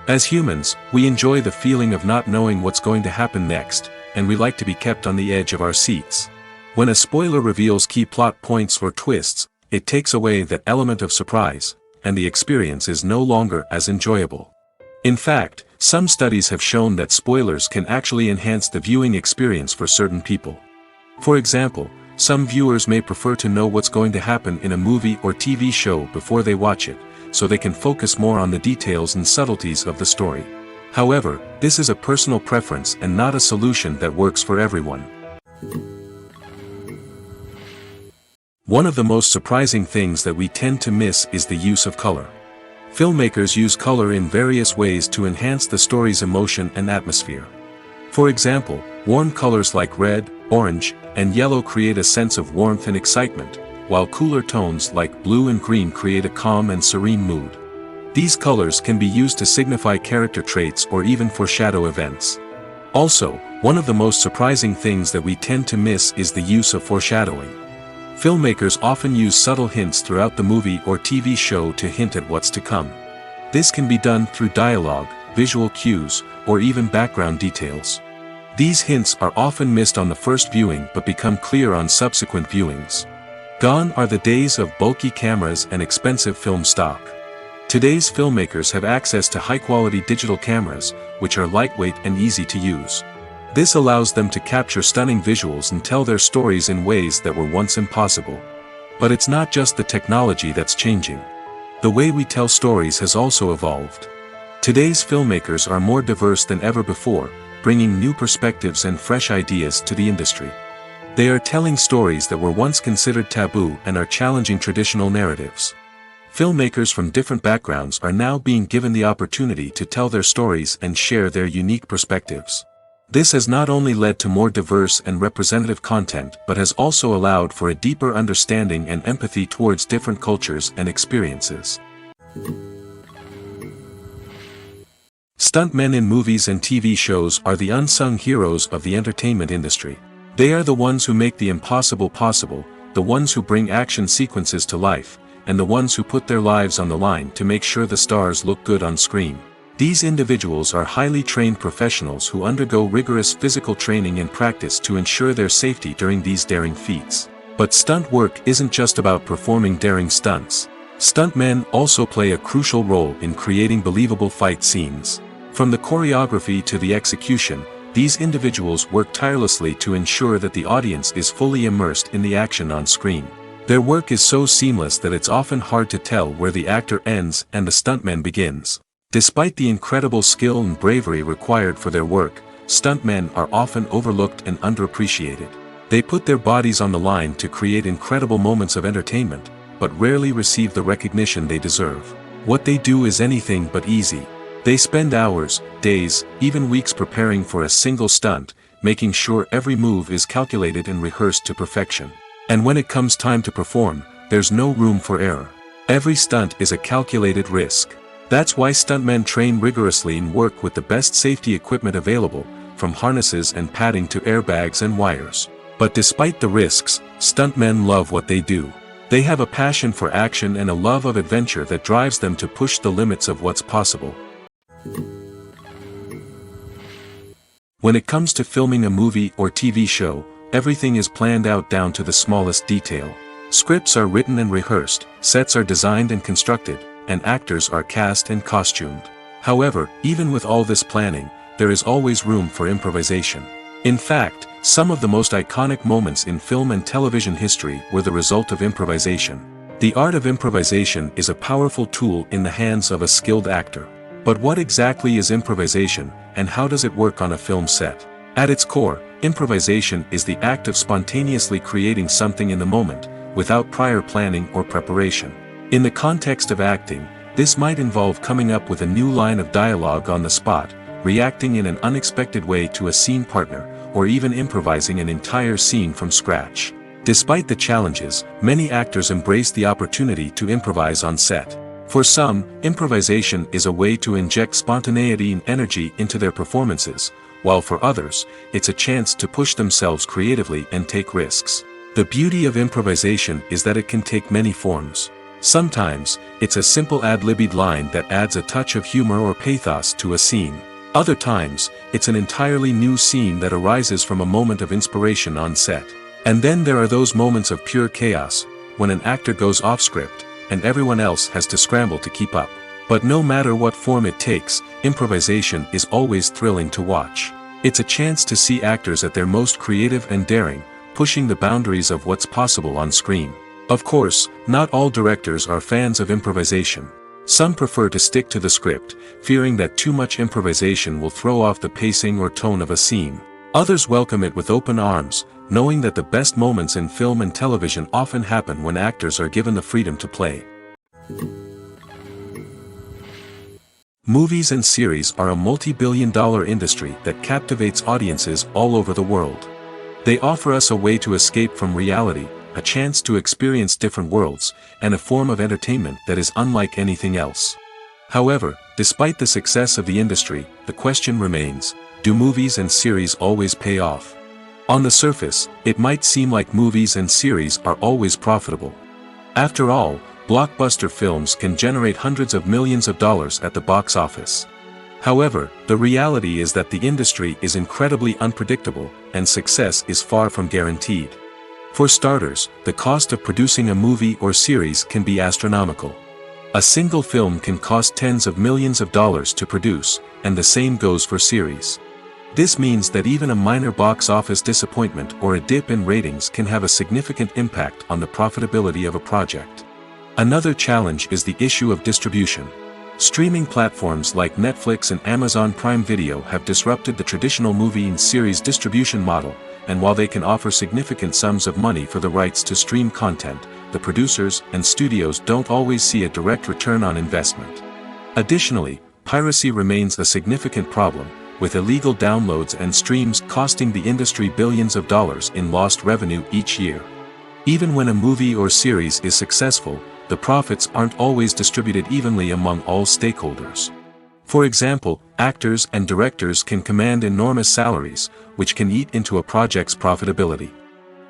As humans, we enjoy the feeling of not knowing what's going to happen next, and we like to be kept on the edge of our seats. When a spoiler reveals key plot points or twists, it takes away that element of surprise, and the experience is no longer as enjoyable. In fact, some studies have shown that spoilers can actually enhance the viewing experience for certain people. For example, some viewers may prefer to know what's going to happen in a movie or TV show before they watch it, so they can focus more on the details and subtleties of the story. However, this is a personal preference and not a solution that works for everyone. One of the most surprising things that we tend to miss is the use of color. Filmmakers use color in various ways to enhance the story's emotion and atmosphere. For example, warm colors like red, orange, and yellow create a sense of warmth and excitement, while cooler tones like blue and green create a calm and serene mood. These colors can be used to signify character traits or even foreshadow events. Also, one of the most surprising things that we tend to miss is the use of foreshadowing. Filmmakers often use subtle hints throughout the movie or TV show to hint at what's to come. This can be done through dialogue, visual cues, or even background details. These hints are often missed on the first viewing but become clear on subsequent viewings. Gone are the days of bulky cameras and expensive film stock. Today's filmmakers have access to high-quality digital cameras, which are lightweight and easy to use. This allows them to capture stunning visuals and tell their stories in ways that were once impossible. But it's not just the technology that's changing. The way we tell stories has also evolved. Today's filmmakers are more diverse than ever before, bringing new perspectives and fresh ideas to the industry. They are telling stories that were once considered taboo and are challenging traditional narratives. Filmmakers from different backgrounds are now being given the opportunity to tell their stories and share their unique perspectives. This has not only led to more diverse and representative content but has also allowed for a deeper understanding and empathy towards different cultures and experiences. Stuntmen in movies and TV shows are the unsung heroes of the entertainment industry. They are the ones who make the impossible possible, the ones who bring action sequences to life, and the ones who put their lives on the line to make sure the stars look good on screen. These individuals are highly trained professionals who undergo rigorous physical training and practice to ensure their safety during these daring feats. But stunt work isn't just about performing daring stunts. Stuntmen also play a crucial role in creating believable fight scenes. From the choreography to the execution, these individuals work tirelessly to ensure that the audience is fully immersed in the action on screen. Their work is so seamless that it's often hard to tell where the actor ends and the stuntman begins. Despite the incredible skill and bravery required for their work, stuntmen are often overlooked and underappreciated. They put their bodies on the line to create incredible moments of entertainment, but rarely receive the recognition they deserve. What they do is anything but easy. They spend hours, days, even weeks preparing for a single stunt, making sure every move is calculated and rehearsed to perfection. And when it comes time to perform, there's no room for error. Every stunt is a calculated risk. That's why stuntmen train rigorously and work with the best safety equipment available, from harnesses and padding to airbags and wires. But despite the risks, stuntmen love what they do. They have a passion for action and a love of adventure that drives them to push the limits of what's possible. When it comes to filming a movie or TV show, everything is planned out down to the smallest detail. Scripts are written and rehearsed, sets are designed and constructed, and actors are cast and costumed. However, even with all this planning, there is always room for improvisation. In fact, some of the most iconic moments in film and television history were the result of improvisation. The art of improvisation is a powerful tool in the hands of a skilled actor. But what exactly is improvisation, and how does it work on a film set? At its core, improvisation is the act of spontaneously creating something in the moment, without prior planning or preparation. In the context of acting, this might involve coming up with a new line of dialogue on the spot, reacting in an unexpected way to a scene partner, or even improvising an entire scene from scratch. Despite the challenges, many actors embrace the opportunity to improvise on set. For some, improvisation is a way to inject spontaneity and energy into their performances, while for others, it's a chance to push themselves creatively and take risks. The beauty of improvisation is that it can take many forms. Sometimes, it's a simple ad-libbed line that adds a touch of humor or pathos to a scene. Other times, it's an entirely new scene that arises from a moment of inspiration on set. And then there are those moments of pure chaos, when an actor goes off script, and everyone else has to scramble to keep up. But no matter what form it takes, improvisation is always thrilling to watch. It's a chance to see actors at their most creative and daring, pushing the boundaries of what's possible on screen. Of course, not all directors are fans of improvisation. Some prefer to stick to the script, fearing that too much improvisation will throw off the pacing or tone of a scene. Others welcome it with open arms, knowing that the best moments in film and television often happen when actors are given the freedom to play. Movies and series are a multi-billion-dollar industry that captivates audiences all over the world. They offer us a way to escape from reality, a chance to experience different worlds, and a form of entertainment that is unlike anything else. However, despite the success of the industry, the question remains, do movies and series always pay off? On the surface, it might seem like movies and series are always profitable. After all, blockbuster films can generate hundreds of millions of dollars at the box office. However, the reality is that the industry is incredibly unpredictable, and success is far from guaranteed. For starters, the cost of producing a movie or series can be astronomical. A single film can cost tens of millions of dollars to produce, and the same goes for series. This means that even a minor box office disappointment or a dip in ratings can have a significant impact on the profitability of a project. Another challenge is the issue of distribution. Streaming platforms like Netflix and Amazon Prime Video have disrupted the traditional movie and series distribution model, and while they can offer significant sums of money for the rights to stream content, the producers and studios don't always see a direct return on investment. Additionally, piracy remains a significant problem, with illegal downloads and streams costing the industry billions of dollars in lost revenue each year. Even when a movie or series is successful, the profits aren't always distributed evenly among all stakeholders. For example, actors and directors can command enormous salaries, which can eat into a project's profitability.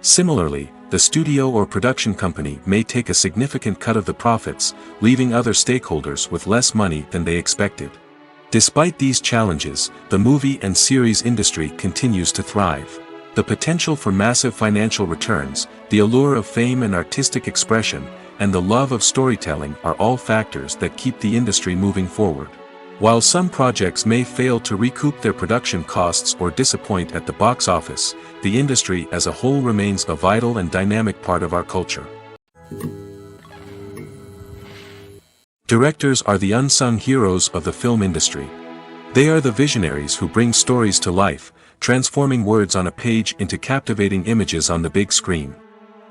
Similarly, the studio or production company may take a significant cut of the profits, leaving other stakeholders with less money than they expected. Despite these challenges, the movie and series industry continues to thrive. The potential for massive financial returns, the allure of fame and artistic expression, and the love of storytelling are all factors that keep the industry moving forward. While some projects may fail to recoup their production costs or disappoint at the box office, the industry as a whole remains a vital and dynamic part of our culture. Directors are the unsung heroes of the film industry. They are the visionaries who bring stories to life, transforming words on a page into captivating images on the big screen.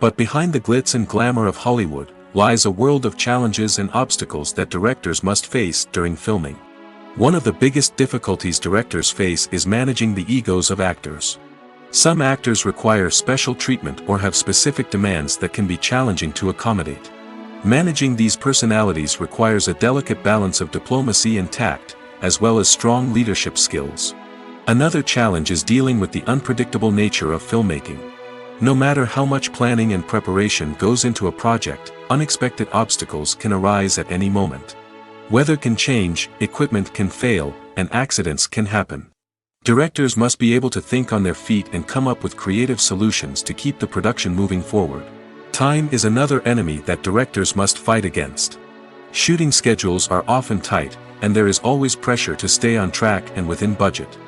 But behind the glitz and glamour of Hollywood, lies a world of challenges and obstacles that directors must face during filming. One of the biggest difficulties directors face is managing the egos of actors. Some actors require special treatment or have specific demands that can be challenging to accommodate. Managing these personalities requires a delicate balance of diplomacy and tact, as well as strong leadership skills. Another challenge is dealing with the unpredictable nature of filmmaking. No matter how much planning and preparation goes into a project, unexpected obstacles can arise at any moment. Weather can change, equipment can fail, and accidents can happen. Directors must be able to think on their feet and come up with creative solutions to keep the production moving forward. Time is another enemy that directors must fight against. Shooting schedules are often tight, and there is always pressure to stay on track and within budget.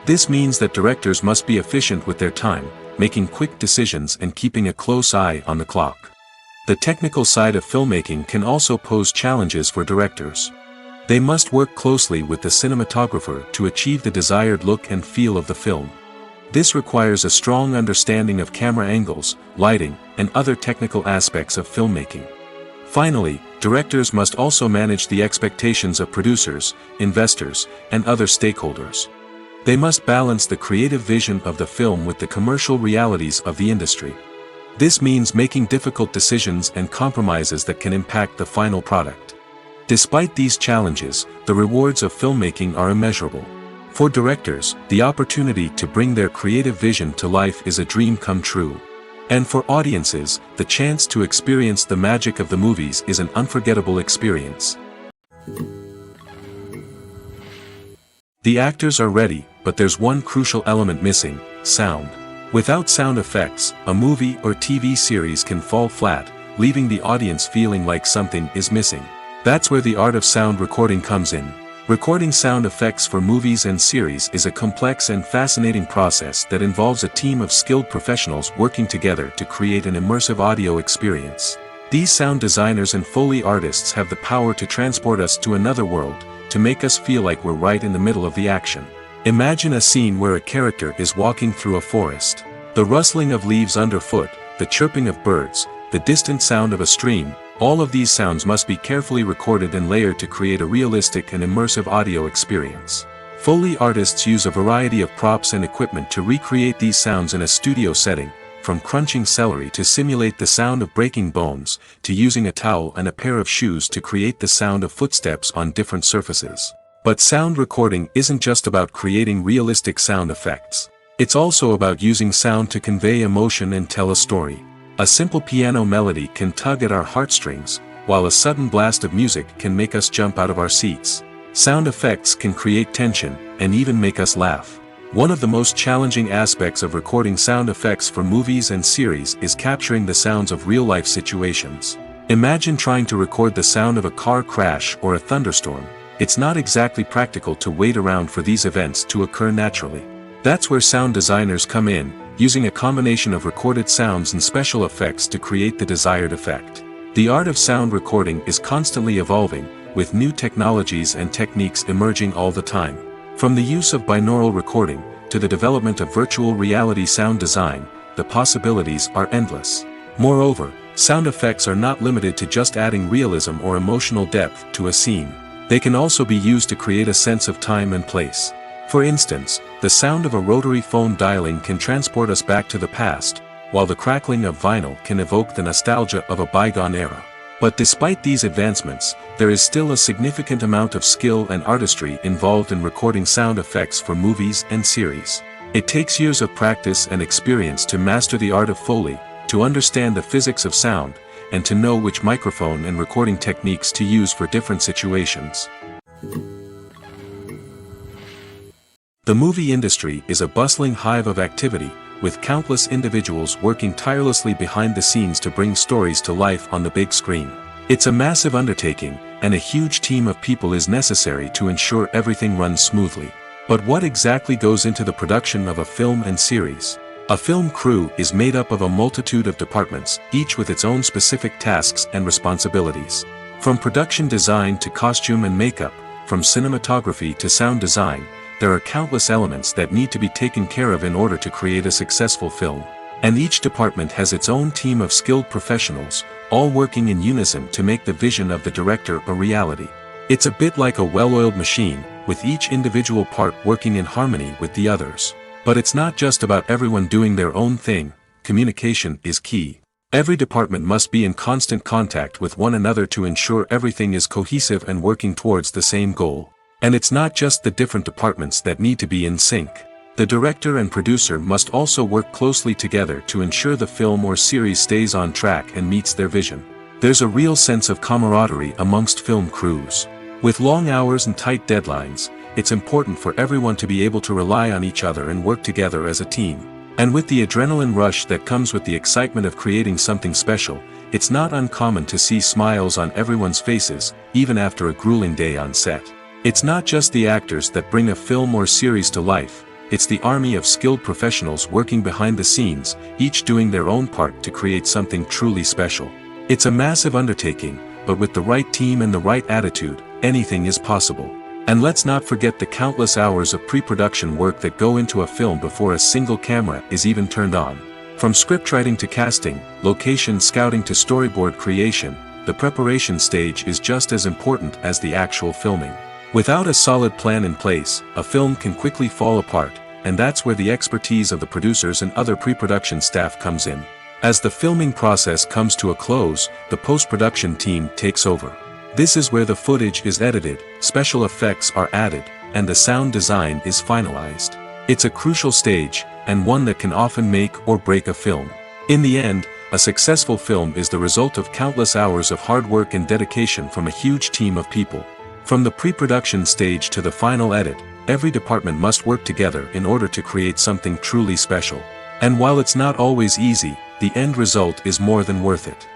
This means that directors must be efficient with their time, making quick decisions and keeping a close eye on the clock. The technical side of filmmaking can also pose challenges for directors. They must work closely with the cinematographer to achieve the desired look and feel of the film. This requires a strong understanding of camera angles, lighting, and other technical aspects of filmmaking. Finally, directors must also manage the expectations of producers, investors, and other stakeholders. They must balance the creative vision of the film with the commercial realities of the industry. This means making difficult decisions and compromises that can impact the final product. Despite these challenges, the rewards of filmmaking are immeasurable. For directors, the opportunity to bring their creative vision to life is a dream come true. And for audiences, the chance to experience the magic of the movies is an unforgettable experience. The actors are ready, but there's one crucial element missing: sound. Without sound effects, a movie or TV series can fall flat, leaving the audience feeling like something is missing. That's where the art of sound recording comes in. Recording sound effects for movies and series is a complex and fascinating process that involves a team of skilled professionals working together to create an immersive audio experience. These sound designers and Foley artists have the power to transport us to another world, to make us feel like we're right in the middle of the action. Imagine a scene where a character is walking through a forest. The rustling of leaves underfoot, the chirping of birds, the distant sound of a stream, all of these sounds must be carefully recorded and layered to create a realistic and immersive audio experience. Foley artists use a variety of props and equipment to recreate these sounds in a studio setting, from crunching celery to simulate the sound of breaking bones, to using a towel and a pair of shoes to create the sound of footsteps on different surfaces. But sound recording isn't just about creating realistic sound effects. It's also about using sound to convey emotion and tell a story. A simple piano melody can tug at our heartstrings, while a sudden blast of music can make us jump out of our seats. Sound effects can create tension, and even make us laugh. One of the most challenging aspects of recording sound effects for movies and series is capturing the sounds of real-life situations. Imagine trying to record the sound of a car crash or a thunderstorm. It's not exactly practical to wait around for these events to occur naturally. That's where sound designers come in, using a combination of recorded sounds and special effects to create the desired effect. The art of sound recording is constantly evolving, with new technologies and techniques emerging all the time. From the use of binaural recording, to the development of virtual reality sound design, the possibilities are endless. Moreover, sound effects are not limited to just adding realism or emotional depth to a scene. They can also be used to create a sense of time and place. For instance, the sound of a rotary phone dialing can transport us back to the past, while the crackling of vinyl can evoke the nostalgia of a bygone era. But despite these advancements, there is still a significant amount of skill and artistry involved in recording sound effects for movies and series. It takes years of practice and experience to master the art of Foley, to understand the physics of sound, and to know which microphone and recording techniques to use for different situations. The movie industry is a bustling hive of activity, with countless individuals working tirelessly behind the scenes to bring stories to life on the big screen. It's a massive undertaking, and a huge team of people is necessary to ensure everything runs smoothly. But what exactly goes into the production of a film and series? A film crew is made up of a multitude of departments, each with its own specific tasks and responsibilities. From production design to costume and makeup, from cinematography to sound design, there are countless elements that need to be taken care of in order to create a successful film. And each department has its own team of skilled professionals, all working in unison to make the vision of the director a reality. It's a bit like a well-oiled machine, with each individual part working in harmony with the others. But it's not just about everyone doing their own thing. Communication is key. Every department must be in constant contact with one another to ensure everything is cohesive and working towards the same goal. And it's not just the different departments that need to be in sync. The director and producer must also work closely together to ensure the film or series stays on track and meets their vision. There's a real sense of camaraderie amongst film crews. With long hours and tight deadlines, it's important for everyone to be able to rely on each other and work together as a team. And with the adrenaline rush that comes with the excitement of creating something special, it's not uncommon to see smiles on everyone's faces, even after a grueling day on set. It's not just the actors that bring a film or series to life, it's the army of skilled professionals working behind the scenes, each doing their own part to create something truly special. It's a massive undertaking, but with the right team and the right attitude, anything is possible. And let's not forget the countless hours of pre-production work that go into a film before a single camera is even turned on. From scriptwriting to casting, location scouting to storyboard creation, the preparation stage is just as important as the actual filming. Without a solid plan in place, a film can quickly fall apart, and that's where the expertise of the producers and other pre-production staff comes in. As the filming process comes to a close, the post-production team takes over. This is where the footage is edited, special effects are added, and the sound design is finalized. It's a crucial stage, and one that can often make or break a film. In the end, a successful film is the result of countless hours of hard work and dedication from a huge team of people. From the pre-production stage to the final edit, every department must work together in order to create something truly special. And while it's not always easy, the end result is more than worth it.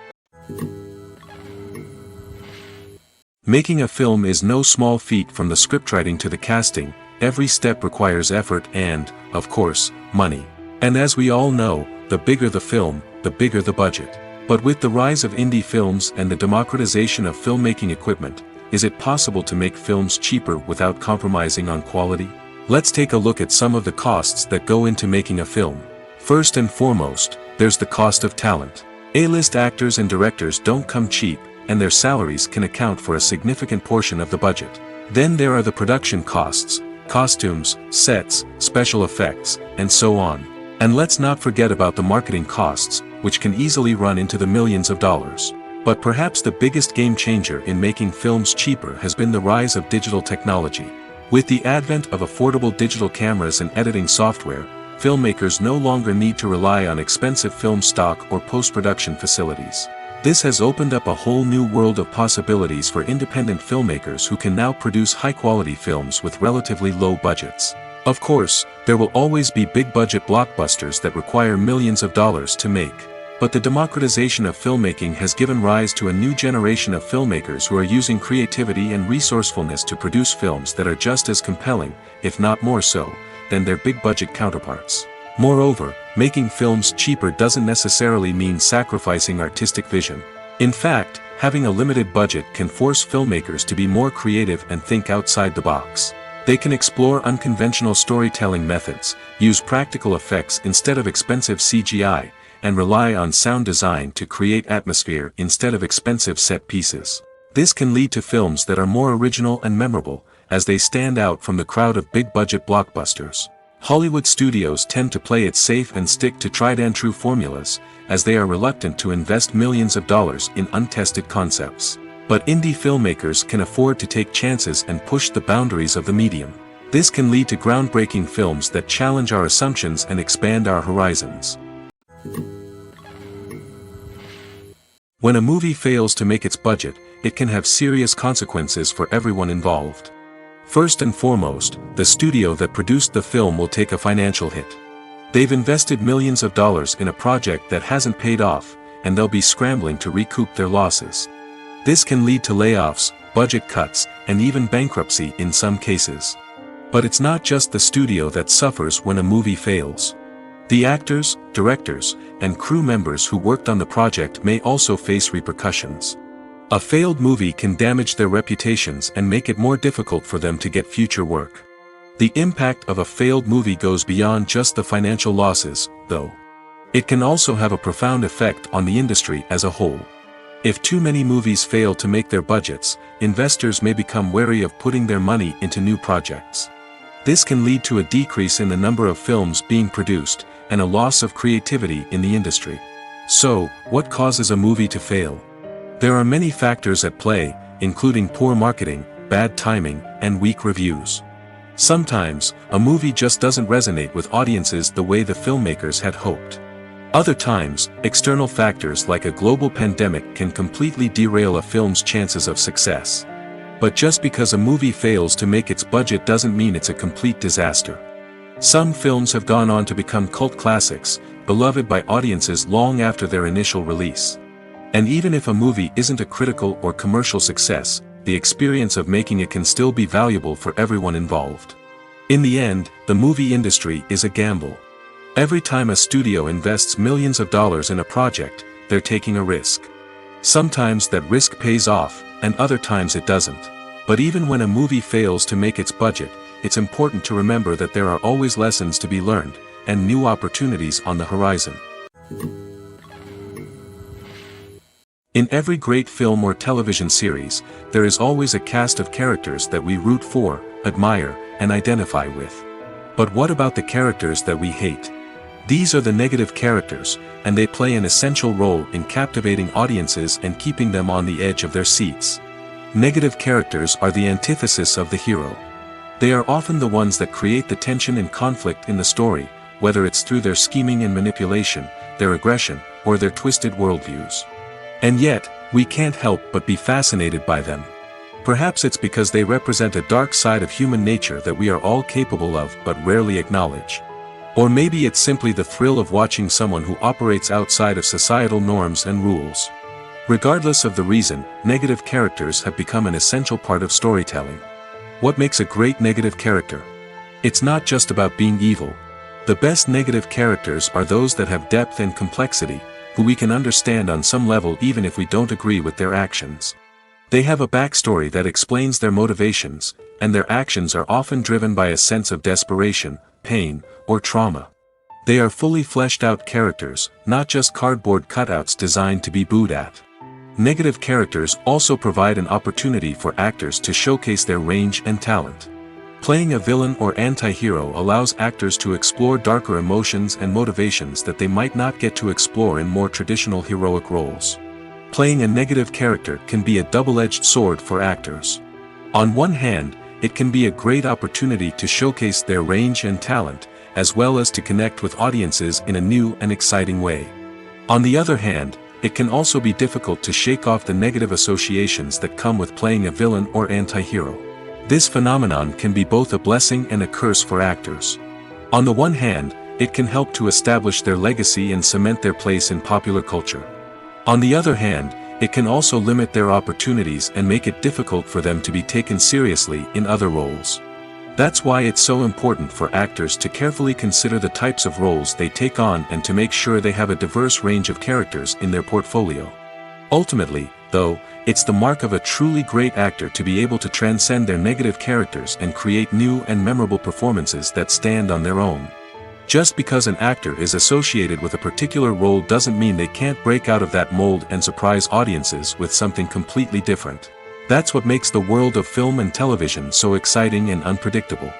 Making a film is no small feat. From the scriptwriting to the casting, every step requires effort and, of course, money. And as we all know, the bigger the film, the bigger the budget. But with the rise of indie films and the democratization of filmmaking equipment, is it possible to make films cheaper without compromising on quality? Let's take a look at some of the costs that go into making a film. First and foremost, there's the cost of talent. A-list actors and directors don't come cheap, and their salaries can account for a significant portion of the budget. Then there are the production costs, costumes, sets, special effects, and so on. And let's not forget about the marketing costs, which can easily run into the millions of dollars. But perhaps the biggest game changer in making films cheaper has been the rise of digital technology. With the advent of affordable digital cameras and editing software, filmmakers no longer need to rely on expensive film stock or post-production facilities. This has opened up a whole new world of possibilities for independent filmmakers who can now produce high-quality films with relatively low budgets. Of course, there will always be big-budget blockbusters that require millions of dollars to make. But the democratization of filmmaking has given rise to a new generation of filmmakers who are using creativity and resourcefulness to produce films that are just as compelling, if not more so, than their big-budget counterparts. Moreover, making films cheaper doesn't necessarily mean sacrificing artistic vision. In fact, having a limited budget can force filmmakers to be more creative and think outside the box. They can explore unconventional storytelling methods, use practical effects instead of expensive CGI, and rely on sound design to create atmosphere instead of expensive set pieces. This can lead to films that are more original and memorable, as they stand out from the crowd of big-budget blockbusters. Hollywood studios tend to play it safe and stick to tried-and-true formulas, as they are reluctant to invest millions of dollars in untested concepts. But indie filmmakers can afford to take chances and push the boundaries of the medium. This can lead to groundbreaking films that challenge our assumptions and expand our horizons. When a movie fails to make its budget, it can have serious consequences for everyone involved. First and foremost, the studio that produced the film will take a financial hit. They've invested millions of dollars in a project that hasn't paid off, and they'll be scrambling to recoup their losses. This can lead to layoffs, budget cuts, and even bankruptcy in some cases. But it's not just the studio that suffers when a movie fails. The actors, directors, and crew members who worked on the project may also face repercussions. A failed movie can damage their reputations and make it more difficult for them to get future work. The impact of a failed movie goes beyond just the financial losses, though. It can also have a profound effect on the industry as a whole. If too many movies fail to make their budgets, investors may become wary of putting their money into new projects. This can lead to a decrease in the number of films being produced, and a loss of creativity in the industry. So, what causes a movie to fail? There are many factors at play, including poor marketing, bad timing, and weak reviews. Sometimes, a movie just doesn't resonate with audiences the way the filmmakers had hoped. Other times, external factors like a global pandemic can completely derail a film's chances of success. But just because a movie fails to make its budget doesn't mean it's a complete disaster. Some films have gone on to become cult classics, beloved by audiences long after their initial release. And even if a movie isn't a critical or commercial success, the experience of making it can still be valuable for everyone involved. In the end, the movie industry is a gamble. Every time a studio invests millions of dollars in a project, they're taking a risk. Sometimes that risk pays off, and other times it doesn't. But even when a movie fails to make its budget, it's important to remember that there are always lessons to be learned, and new opportunities on the horizon. In every great film or television series, there is always a cast of characters that we root for, admire, and identify with. But what about the characters that we hate? These are the negative characters, and they play an essential role in captivating audiences and keeping them on the edge of their seats. Negative characters are the antithesis of the hero. They are often the ones that create the tension and conflict in the story, whether it's through their scheming and manipulation, their aggression, or their twisted worldviews. And yet, we can't help but be fascinated by them. Perhaps it's because they represent a dark side of human nature that we are all capable of but rarely acknowledge. Or maybe it's simply the thrill of watching someone who operates outside of societal norms and rules. Regardless of the reason, negative characters have become an essential part of storytelling. What makes a great negative character? It's not just about being evil. The best negative characters are those that have depth and complexity, who we can understand on some level even if we don't agree with their actions. They have a backstory that explains their motivations, and their actions are often driven by a sense of desperation, pain, or trauma. They are fully fleshed out characters, not just cardboard cutouts designed to be booed at. Negative characters also provide an opportunity for actors to showcase their range and talent. Playing a villain or anti-hero allows actors to explore darker emotions and motivations that they might not get to explore in more traditional heroic roles. Playing a negative character can be a double-edged sword for actors. On one hand, it can be a great opportunity to showcase their range and talent, as well as to connect with audiences in a new and exciting way. On the other hand, it can also be difficult to shake off the negative associations that come with playing a villain or anti-hero. This phenomenon can be both a blessing and a curse for actors. On the one hand, it can help to establish their legacy and cement their place in popular culture. On the other hand, it can also limit their opportunities and make it difficult for them to be taken seriously in other roles. That's why it's so important for actors to carefully consider the types of roles they take on and to make sure they have a diverse range of characters in their portfolio. Ultimately, though, it's the mark of a truly great actor to be able to transcend their negative characters and create new and memorable performances that stand on their own. Just because an actor is associated with a particular role doesn't mean they can't break out of that mold and surprise audiences with something completely different. That's what makes the world of film and television so exciting and unpredictable.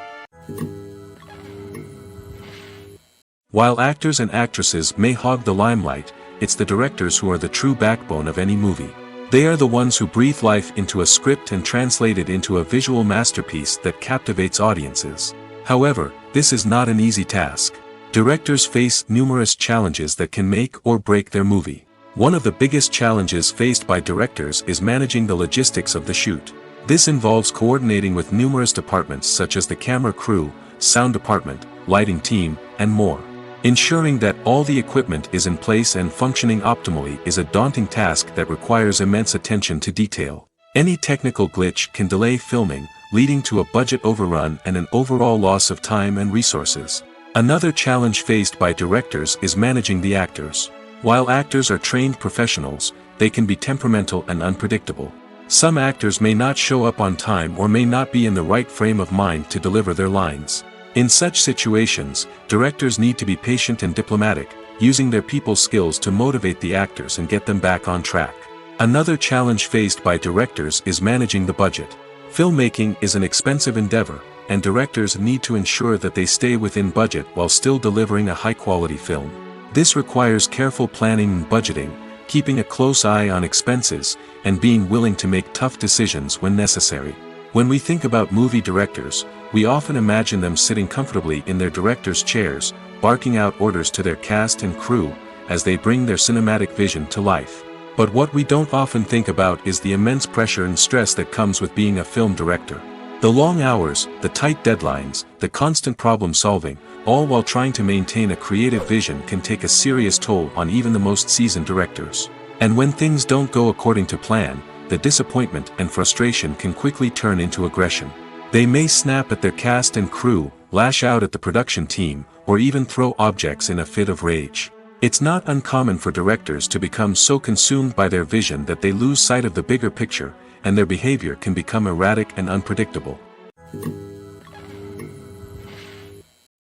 While actors and actresses may hog the limelight, it's the directors who are the true backbone of any movie. They are the ones who breathe life into a script and translate it into a visual masterpiece that captivates audiences. However, this is not an easy task. Directors face numerous challenges that can make or break their movie. One of the biggest challenges faced by directors is managing the logistics of the shoot. This involves coordinating with numerous departments such as the camera crew, sound department, lighting team, and more. Ensuring that all the equipment is in place and functioning optimally is a daunting task that requires immense attention to detail. Any technical glitch can delay filming, leading to a budget overrun and an overall loss of time and resources. Another challenge faced by directors is managing the actors. While actors are trained professionals, they can be temperamental and unpredictable. Some actors may not show up on time or may not be in the right frame of mind to deliver their lines. In such situations, directors need to be patient and diplomatic, using their people skills to motivate the actors and get them back on track. Another challenge faced by directors is managing the budget. Filmmaking is an expensive endeavor, and directors need to ensure that they stay within budget while still delivering a high-quality film. This requires careful planning and budgeting, keeping a close eye on expenses, and being willing to make tough decisions when necessary. When we think about movie directors, we often imagine them sitting comfortably in their director's chairs, barking out orders to their cast and crew, as they bring their cinematic vision to life. But what we don't often think about is the immense pressure and stress that comes with being a film director. The long hours, the tight deadlines, the constant problem solving, all while trying to maintain a creative vision can take a serious toll on even the most seasoned directors. And when things don't go according to plan, the disappointment and frustration can quickly turn into aggression. They may snap at their cast and crew, lash out at the production team, or even throw objects in a fit of rage. It's not uncommon for directors to become so consumed by their vision that they lose sight of the bigger picture, and their behavior can become erratic and unpredictable.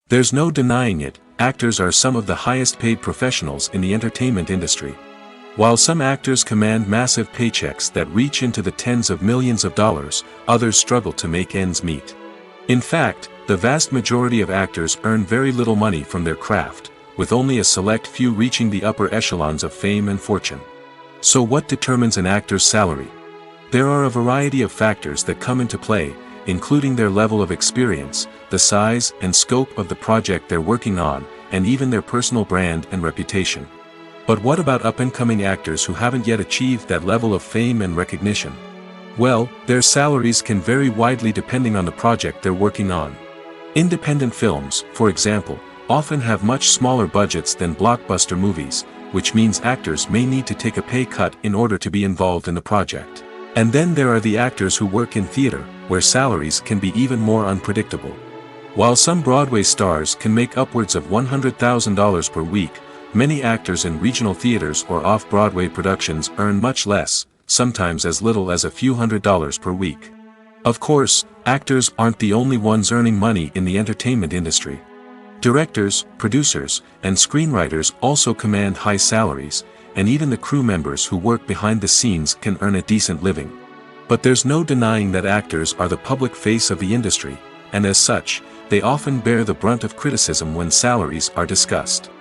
There's no denying it, actors are some of the highest paid professionals in the entertainment industry. While some actors command massive paychecks that reach into the tens of millions of dollars, others struggle to make ends meet. In fact, the vast majority of actors earn very little money from their craft, with only a select few reaching the upper echelons of fame and fortune. So what determines an actor's salary? There are a variety of factors that come into play, including their level of experience, the size and scope of the project they're working on, and even their personal brand and reputation. But what about up-and-coming actors who haven't yet achieved that level of fame and recognition? Well, their salaries can vary widely depending on the project they're working on. Independent films, for example, often have much smaller budgets than blockbuster movies, which means actors may need to take a pay cut in order to be involved in the project. And then there are the actors who work in theater, where salaries can be even more unpredictable. While some Broadway stars can make upwards of $100,000 per week, many actors in regional theaters or off-Broadway productions earn much less, sometimes as little as a few $100s per week. Of course, actors aren't the only ones earning money in the entertainment industry. Directors, producers, and screenwriters also command high salaries, and even the crew members who work behind the scenes can earn a decent living. But there's no denying that actors are the public face of the industry, and as such, they often bear the brunt of criticism when salaries are discussed.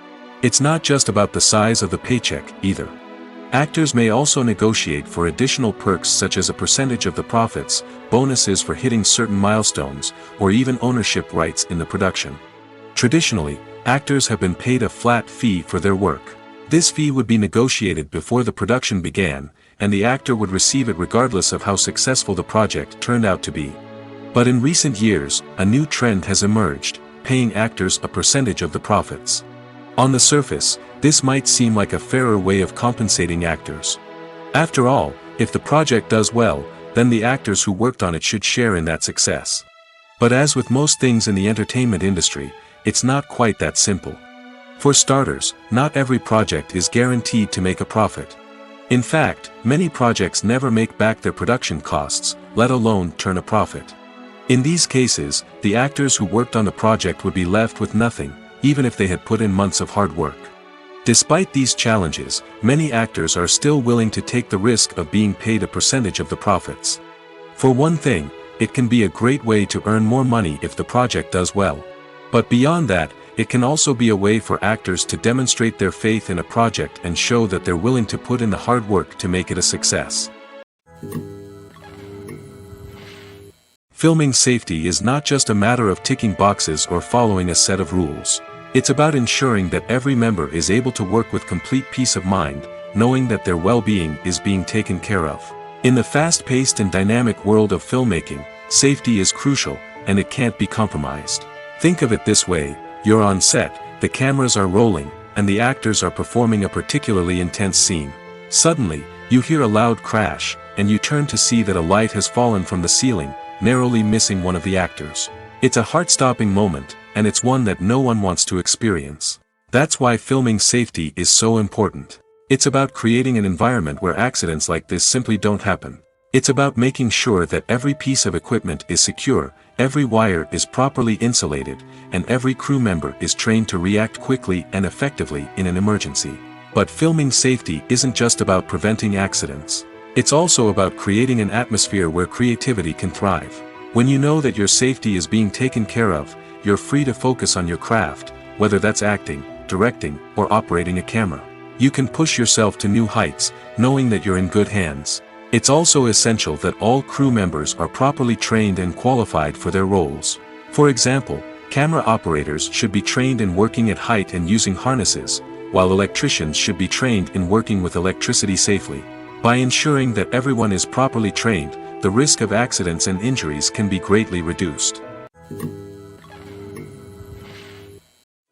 It's not just about the size of the paycheck, either. Actors may also negotiate for additional perks such as a percentage of the profits, bonuses for hitting certain milestones, or even ownership rights in the production. Traditionally, actors have been paid a flat fee for their work. This fee would be negotiated before the production began, and the actor would receive it regardless of how successful the project turned out to be. But in recent years, a new trend has emerged. paying actors a percentage of the profits. On the surface, this might seem like a fairer way of compensating actors. After all, if the project does well, then the actors who worked on it should share in that success. But as with most things in the entertainment industry, it's not quite that simple. For starters, not every project is guaranteed to make a profit. In fact, many projects never make back their production costs, let alone turn a profit. In these cases, the actors who worked on the project would be left with nothing, even if they had put in months of hard work. Despite these challenges, many actors are still willing to take the risk of being paid a percentage of the profits. For one thing, it can be a great way to earn more money if the project does well. But beyond that, it can also be a way for actors to demonstrate their faith in a project and show that they're willing to put in the hard work to make it a success. Filming safety is not just a matter of ticking boxes or following a set of rules. It's about ensuring that every member is able to work with complete peace of mind, knowing that their well-being is being taken care of. In the fast-paced and dynamic world of filmmaking, safety is crucial, and it can't be compromised. Think of it this way: you're on set, the cameras are rolling, and the actors are performing a particularly intense scene. Suddenly, you hear a loud crash, and you turn to see that a light has fallen from the ceiling, narrowly missing one of the actors. It's a heart-stopping moment, and it's one that no one wants to experience. That's why filming safety is so important. It's about creating an environment where accidents like this simply don't happen. It's about making sure that every piece of equipment is secure, every wire is properly insulated, and every crew member is trained to react quickly and effectively in an emergency. But filming safety isn't just about preventing accidents. It's also about creating an atmosphere where creativity can thrive. When you know that your safety is being taken care of, you're free to focus on your craft, whether that's acting, directing, or operating a camera. You can push yourself to new heights, knowing that you're in good hands. It's also essential that all crew members are properly trained and qualified for their roles. For example, camera operators should be trained in working at height and using harnesses, while electricians should be trained in working with electricity safely. By ensuring that everyone is properly trained, the risk of accidents and injuries can be greatly reduced.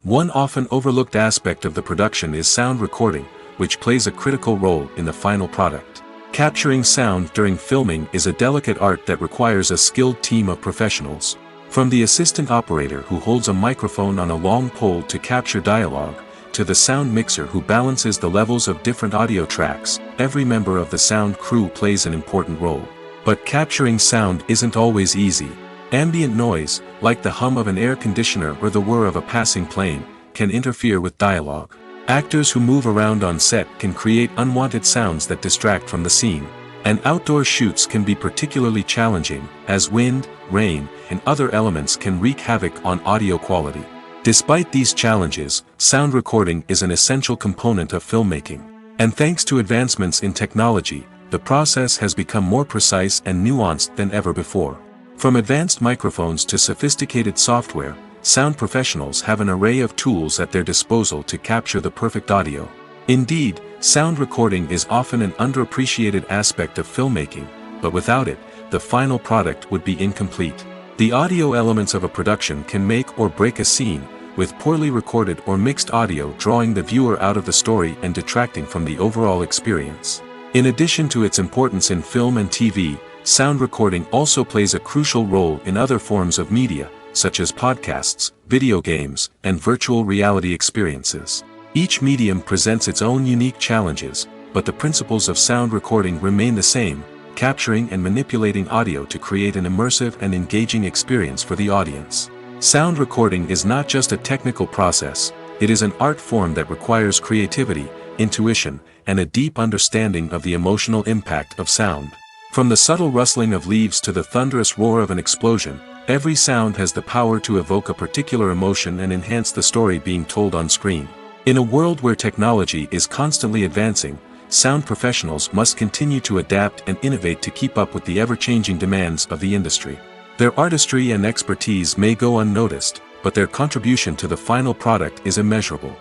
One often overlooked aspect of the production is sound recording, which plays a critical role in the final product. Capturing sound during filming is a delicate art that requires a skilled team of professionals. From the assistant operator who holds a microphone on a long pole to capture dialogue, to the sound mixer who balances the levels of different audio tracks, every member of the sound crew plays an important role. But capturing sound isn't always easy. Ambient noise, like the hum of an air conditioner or the whir of a passing plane, can interfere with dialogue. Actors who move around on set can create unwanted sounds that distract from the scene. And outdoor shoots can be particularly challenging, as wind, rain, and other elements can wreak havoc on audio quality. Despite these challenges, sound recording is an essential component of filmmaking. And thanks to advancements in technology, the process has become more precise and nuanced than ever before. From advanced microphones to sophisticated software, sound professionals have an array of tools at their disposal to capture the perfect audio. Indeed, sound recording is often an underappreciated aspect of filmmaking, but without it, the final product would be incomplete. The audio elements of a production can make or break a scene, with poorly recorded or mixed audio drawing the viewer out of the story and detracting from the overall experience. In addition to its importance in film and TV, sound recording also plays a crucial role in other forms of media, such as podcasts, video games, and virtual reality experiences. Each medium presents its own unique challenges, but the principles of sound recording remain the same: capturing and manipulating audio to create an immersive and engaging experience for the audience. Sound recording is not just a technical process, it is an art form that requires creativity, intuition, and a deep understanding of the emotional impact of sound. From the subtle rustling of leaves to the thunderous roar of an explosion, every sound has the power to evoke a particular emotion and enhance the story being told on screen. In a world where technology is constantly advancing, sound professionals must continue to adapt and innovate to keep up with the ever-changing demands of the industry. Their artistry and expertise may go unnoticed, but their contribution to the final product is immeasurable.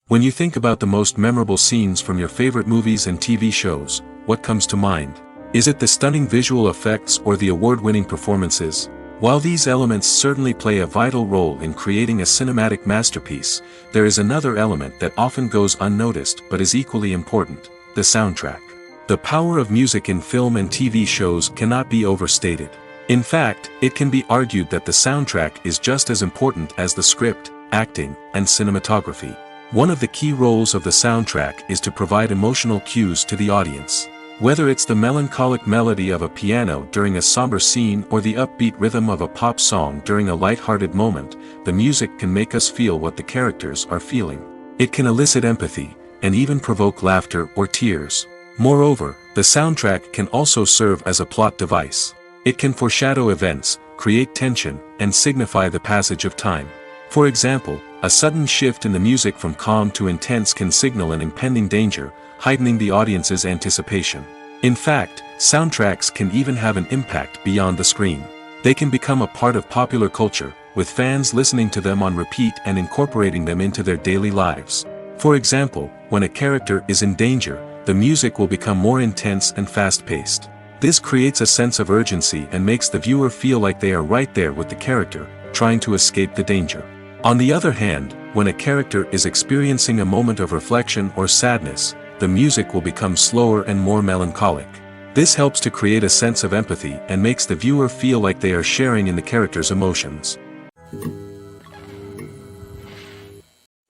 When you think about the most memorable scenes from your favorite movies and TV shows, what comes to mind? Is it the stunning visual effects or the award-winning performances? While these elements certainly play a vital role in creating a cinematic masterpiece, there is another element that often goes unnoticed but is equally important: the soundtrack. The power of music in film and TV shows cannot be overstated. In fact, it can be argued that the soundtrack is just as important as the script, acting, and cinematography. One of the key roles of the soundtrack is to provide emotional cues to the audience. Whether it's the melancholic melody of a piano during a somber scene or the upbeat rhythm of a pop song during a light-hearted moment, the music can make us feel what the characters are feeling. It can elicit empathy, and even provoke laughter or tears. Moreover, the soundtrack can also serve as a plot device. It can foreshadow events, create tension, and signify the passage of time. For example, a sudden shift in the music from calm to intense can signal an impending danger, heightening the audience's anticipation. In fact, soundtracks can even have an impact beyond the screen. They can become a part of popular culture, with fans listening to them on repeat and incorporating them into their daily lives. For example, when a character is in danger, the music will become more intense and fast-paced. This creates a sense of urgency and makes the viewer feel like they are right there with the character, trying to escape the danger. On the other hand, when a character is experiencing a moment of reflection or sadness, the music will become slower and more melancholic. This helps to create a sense of empathy and makes the viewer feel like they are sharing in the character's emotions.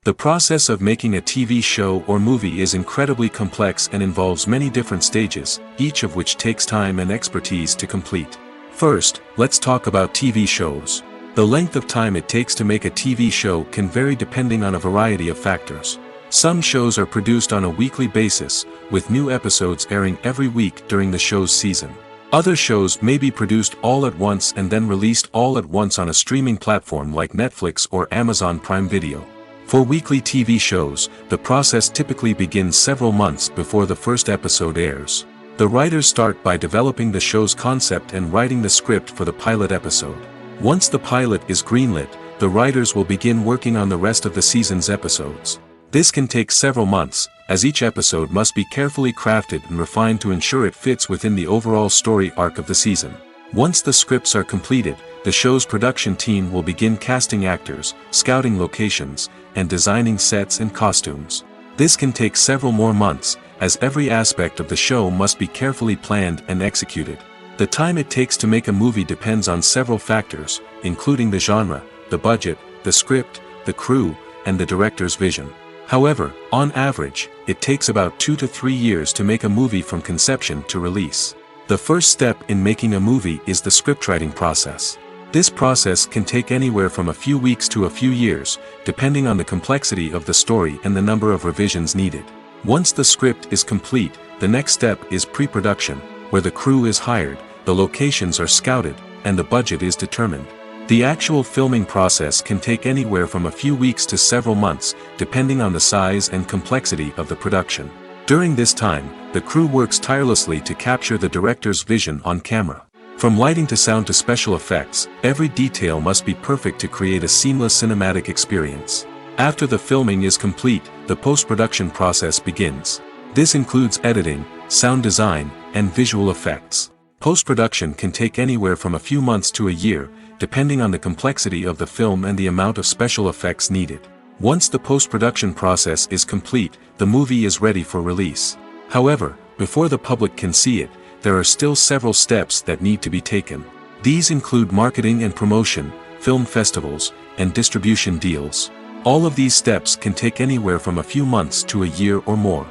The process of making a TV show or movie is incredibly complex and involves many different stages, each of which takes time and expertise to complete. First, let's talk about TV shows. The length of time it takes to make a TV show can vary depending on a variety of factors. Some shows are produced on a weekly basis, with new episodes airing every week during the show's season. Other shows may be produced all at once and then released all at once on a streaming platform like Netflix or Amazon Prime Video. For weekly TV shows, the process typically begins several months before the first episode airs. The writers start by developing the show's concept and writing the script for the pilot episode. Once the pilot is greenlit, the writers will begin working on the rest of the season's episodes. This can take several months, as each episode must be carefully crafted and refined to ensure it fits within the overall story arc of the season. Once the scripts are completed, the show's production team will begin casting actors, scouting locations, and designing sets and costumes. This can take several more months, as every aspect of the show must be carefully planned and executed. The time it takes to make a movie depends on several factors, including the genre, the budget, the script, the crew, and the director's vision. However, on average, it takes about 2 to 3 years to make a movie from conception to release. The first step in making a movie is the scriptwriting process. This process can take anywhere from a few weeks to a few years, depending on the complexity of the story and the number of revisions needed. Once the script is complete, the next step is pre-production, where the crew is hired, the locations are scouted, and the budget is determined. The actual filming process can take anywhere from a few weeks to several months, depending on the size and complexity of the production. During this time, the crew works tirelessly to capture the director's vision on camera. From lighting to sound to special effects, every detail must be perfect to create a seamless cinematic experience. After the filming is complete, the post-production process begins. This includes editing, sound design, and visual effects. Post-production can take anywhere from a few months to a year, depending on the complexity of the film and the amount of special effects needed. Once the post-production process is complete, the movie is ready for release. However, before the public can see it, there are still several steps that need to be taken. These include marketing and promotion, film festivals, and distribution deals. All of these steps can take anywhere from a few months to a year or more.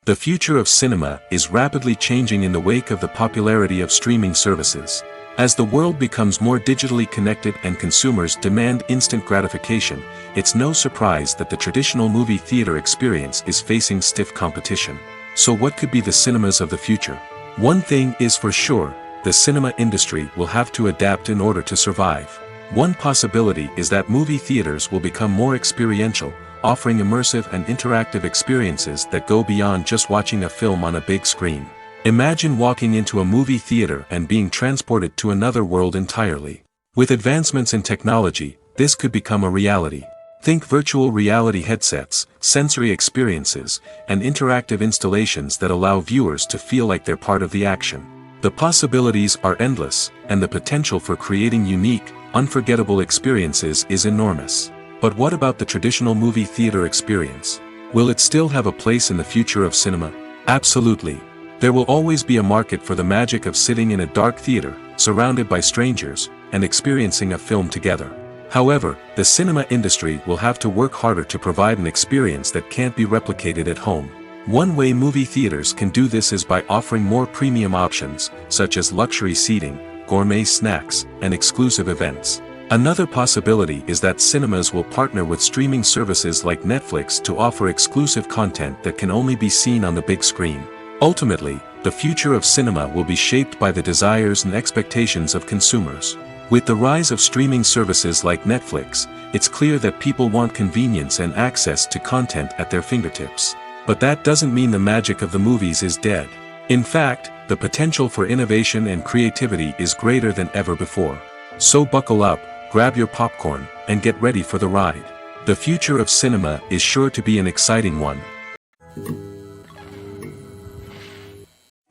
The future of cinema is rapidly changing in the wake of the popularity of streaming services. As the world becomes more digitally connected and consumers demand instant gratification, it's no surprise that the traditional movie theater experience is facing stiff competition. So what could be the cinemas of the future? One thing is for sure, the cinema industry will have to adapt in order to survive. One possibility is that movie theaters will become more experiential, offering immersive and interactive experiences that go beyond just watching a film on a big screen. Imagine walking into a movie theater and being transported to another world entirely. With advancements in technology, this could become a reality. Think virtual reality headsets, sensory experiences, and interactive installations that allow viewers to feel like they're part of the action. The possibilities are endless, and the potential for creating unique, unforgettable experiences is enormous. But what about the traditional movie theater experience? Will it still have a place in the future of cinema? Absolutely. There will always be a market for the magic of sitting in a dark theater, surrounded by strangers, and experiencing a film together. However, the cinema industry will have to work harder to provide an experience that can't be replicated at home. One way movie theaters can do this is by offering more premium options, such as luxury seating, gourmet snacks, and exclusive events. Another possibility is that cinemas will partner with streaming services like Netflix to offer exclusive content that can only be seen on the big screen. Ultimately, the future of cinema will be shaped by the desires and expectations of consumers. With the rise of streaming services like Netflix, it's clear that people want convenience and access to content at their fingertips. But that doesn't mean the magic of the movies is dead. In fact, the potential for innovation and creativity is greater than ever before. So buckle up, grab your popcorn, and get ready for the ride. The future of cinema is sure to be an exciting one.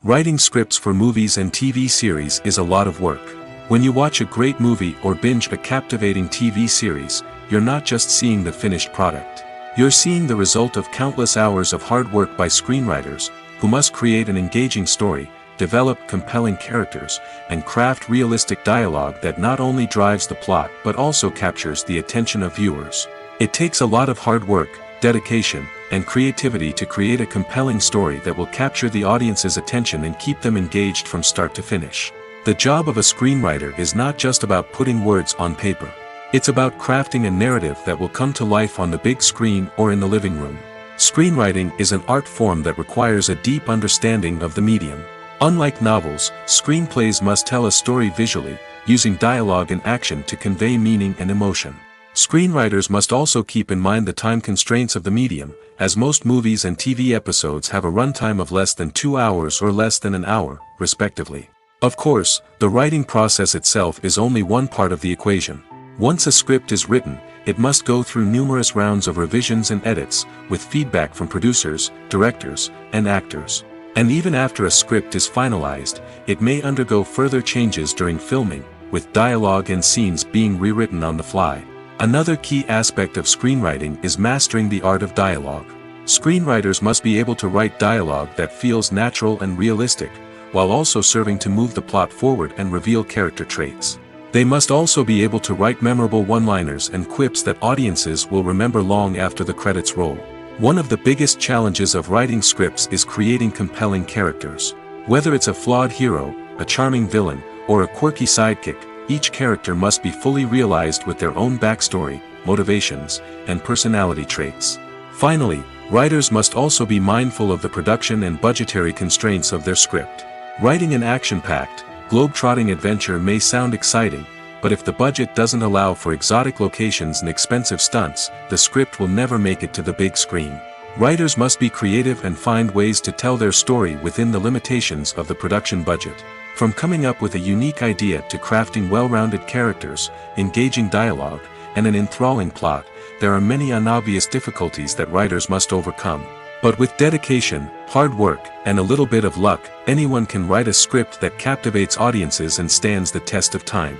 Writing scripts for movies and TV series is a lot of work. When you watch a great movie or binge a captivating TV series, you're not just seeing the finished product. You're seeing the result of countless hours of hard work by screenwriters, who must create an engaging story, develop compelling characters, and craft realistic dialogue that not only drives the plot but also captures the attention of viewers. It takes a lot of hard work, dedication, and creativity to create a compelling story that will capture the audience's attention and keep them engaged from start to finish. The job of a screenwriter is not just about putting words on paper. It's about crafting a narrative that will come to life on the big screen or in the living room. Screenwriting is an art form that requires a deep understanding of the medium. Unlike novels, screenplays must tell a story visually, using dialogue and action to convey meaning and emotion. Screenwriters must also keep in mind the time constraints of the medium, as most movies and TV episodes have a runtime of less than 2 hours or less than an hour, respectively. Of course, the writing process itself is only one part of the equation. Once a script is written, it must go through numerous rounds of revisions and edits, with feedback from producers, directors, and actors. And even after a script is finalized, it may undergo further changes during filming, with dialogue and scenes being rewritten on the fly. Another key aspect of screenwriting is mastering the art of dialogue. Screenwriters must be able to write dialogue that feels natural and realistic, while also serving to move the plot forward and reveal character traits. They must also be able to write memorable one-liners and quips that audiences will remember long after the credits roll. One of the biggest challenges of writing scripts is creating compelling characters. Whether it's a flawed hero, a charming villain, or a quirky sidekick, each character must be fully realized with their own backstory, motivations, and personality traits. Finally, writers must also be mindful of the production and budgetary constraints of their script. Writing an action-packed, globe-trotting adventure may sound exciting, but if the budget doesn't allow for exotic locations and expensive stunts, the script will never make it to the big screen. Writers must be creative and find ways to tell their story within the limitations of the production budget. From coming up with a unique idea to crafting well-rounded characters, engaging dialogue, and an enthralling plot, there are many unobvious difficulties that writers must overcome. But with dedication, hard work, and a little bit of luck, anyone can write a script that captivates audiences and stands the test of time.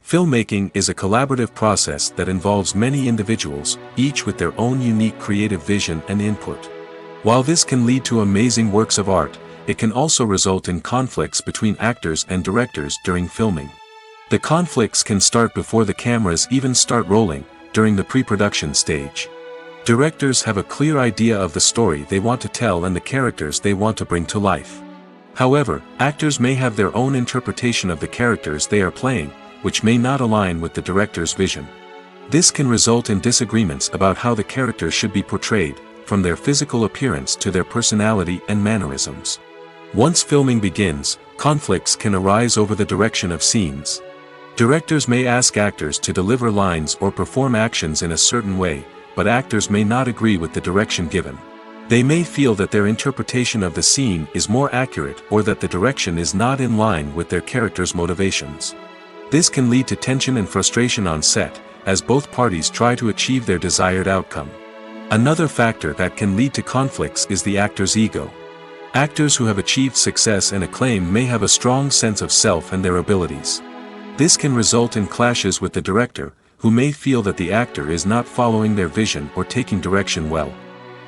Filmmaking is a collaborative process that involves many individuals, each with their own unique creative vision and input. While this can lead to amazing works of art, it can also result in conflicts between actors and directors during filming. The conflicts can start before the cameras even start rolling, during the pre-production stage. Directors have a clear idea of the story they want to tell and the characters they want to bring to life. However, actors may have their own interpretation of the characters they are playing, which may not align with the director's vision. This can result in disagreements about how the characters should be portrayed, from their physical appearance to their personality and mannerisms. Once filming begins, conflicts can arise over the direction of scenes. Directors may ask actors to deliver lines or perform actions in a certain way, but actors may not agree with the direction given. They may feel that their interpretation of the scene is more accurate or that the direction is not in line with their character's motivations. This can lead to tension and frustration on set, as both parties try to achieve their desired outcome. Another factor that can lead to conflicts is the actor's ego. Actors who have achieved success and acclaim may have a strong sense of self and their abilities. This can result in clashes with the director, who may feel that the actor is not following their vision or taking direction well.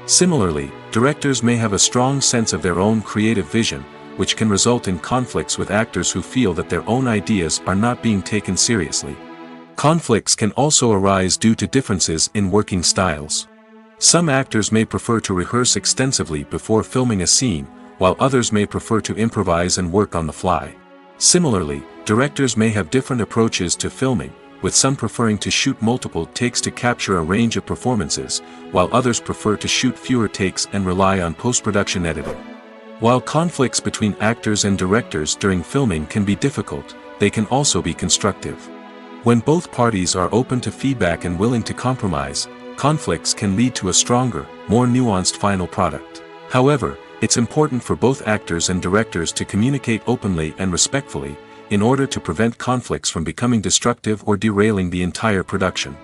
Similarly, directors may have a strong sense of their own creative vision, which can result in conflicts with actors who feel that their own ideas are not being taken seriously. Conflicts can also arise due to differences in working styles. Some actors may prefer to rehearse extensively before filming a scene, while others may prefer to improvise and work on the fly. Similarly, directors may have different approaches to filming, with some preferring to shoot multiple takes to capture a range of performances, while others prefer to shoot fewer takes and rely on post-production editing. While conflicts between actors and directors during filming can be difficult, they can also be constructive. When both parties are open to feedback and willing to compromise, conflicts can lead to a stronger, more nuanced final product. However, it's important for both actors and directors to communicate openly and respectfully, in order to prevent conflicts from becoming destructive or derailing the entire production.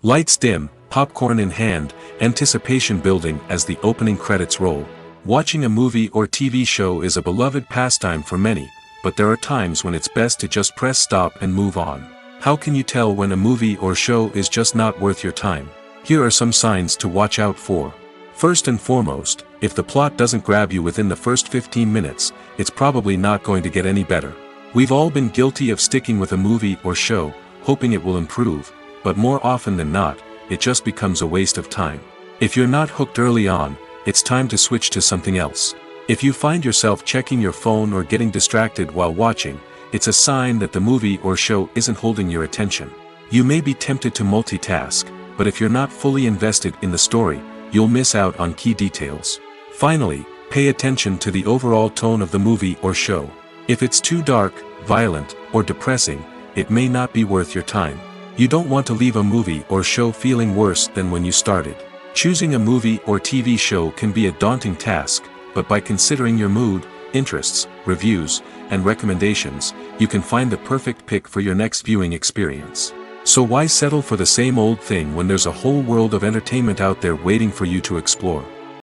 Lights dim, popcorn in hand, anticipation building as the opening credits roll. Watching a movie or TV show is a beloved pastime for many, but there are times when it's best to just press stop and move on. How can you tell when a movie or show is just not worth your time? Here are some signs to watch out for. First and foremost, if the plot doesn't grab you within the first 15 minutes, it's probably not going to get any better. We've all been guilty of sticking with a movie or show, hoping it will improve, but more often than not, it just becomes a waste of time. If you're not hooked early on, it's time to switch to something else. If you find yourself checking your phone or getting distracted while watching, it's a sign that the movie or show isn't holding your attention. You may be tempted to multitask, but if you're not fully invested in the story, you'll miss out on key details. Finally, pay attention to the overall tone of the movie or show. If it's too dark, violent, or depressing, it may not be worth your time. You don't want to leave a movie or show feeling worse than when you started. Choosing a movie or TV show can be a daunting task, but by considering your mood, interests, reviews, and recommendations, you can find the perfect pick for your next viewing experience. So why settle for the same old thing when there's a whole world of entertainment out there waiting for you to explore?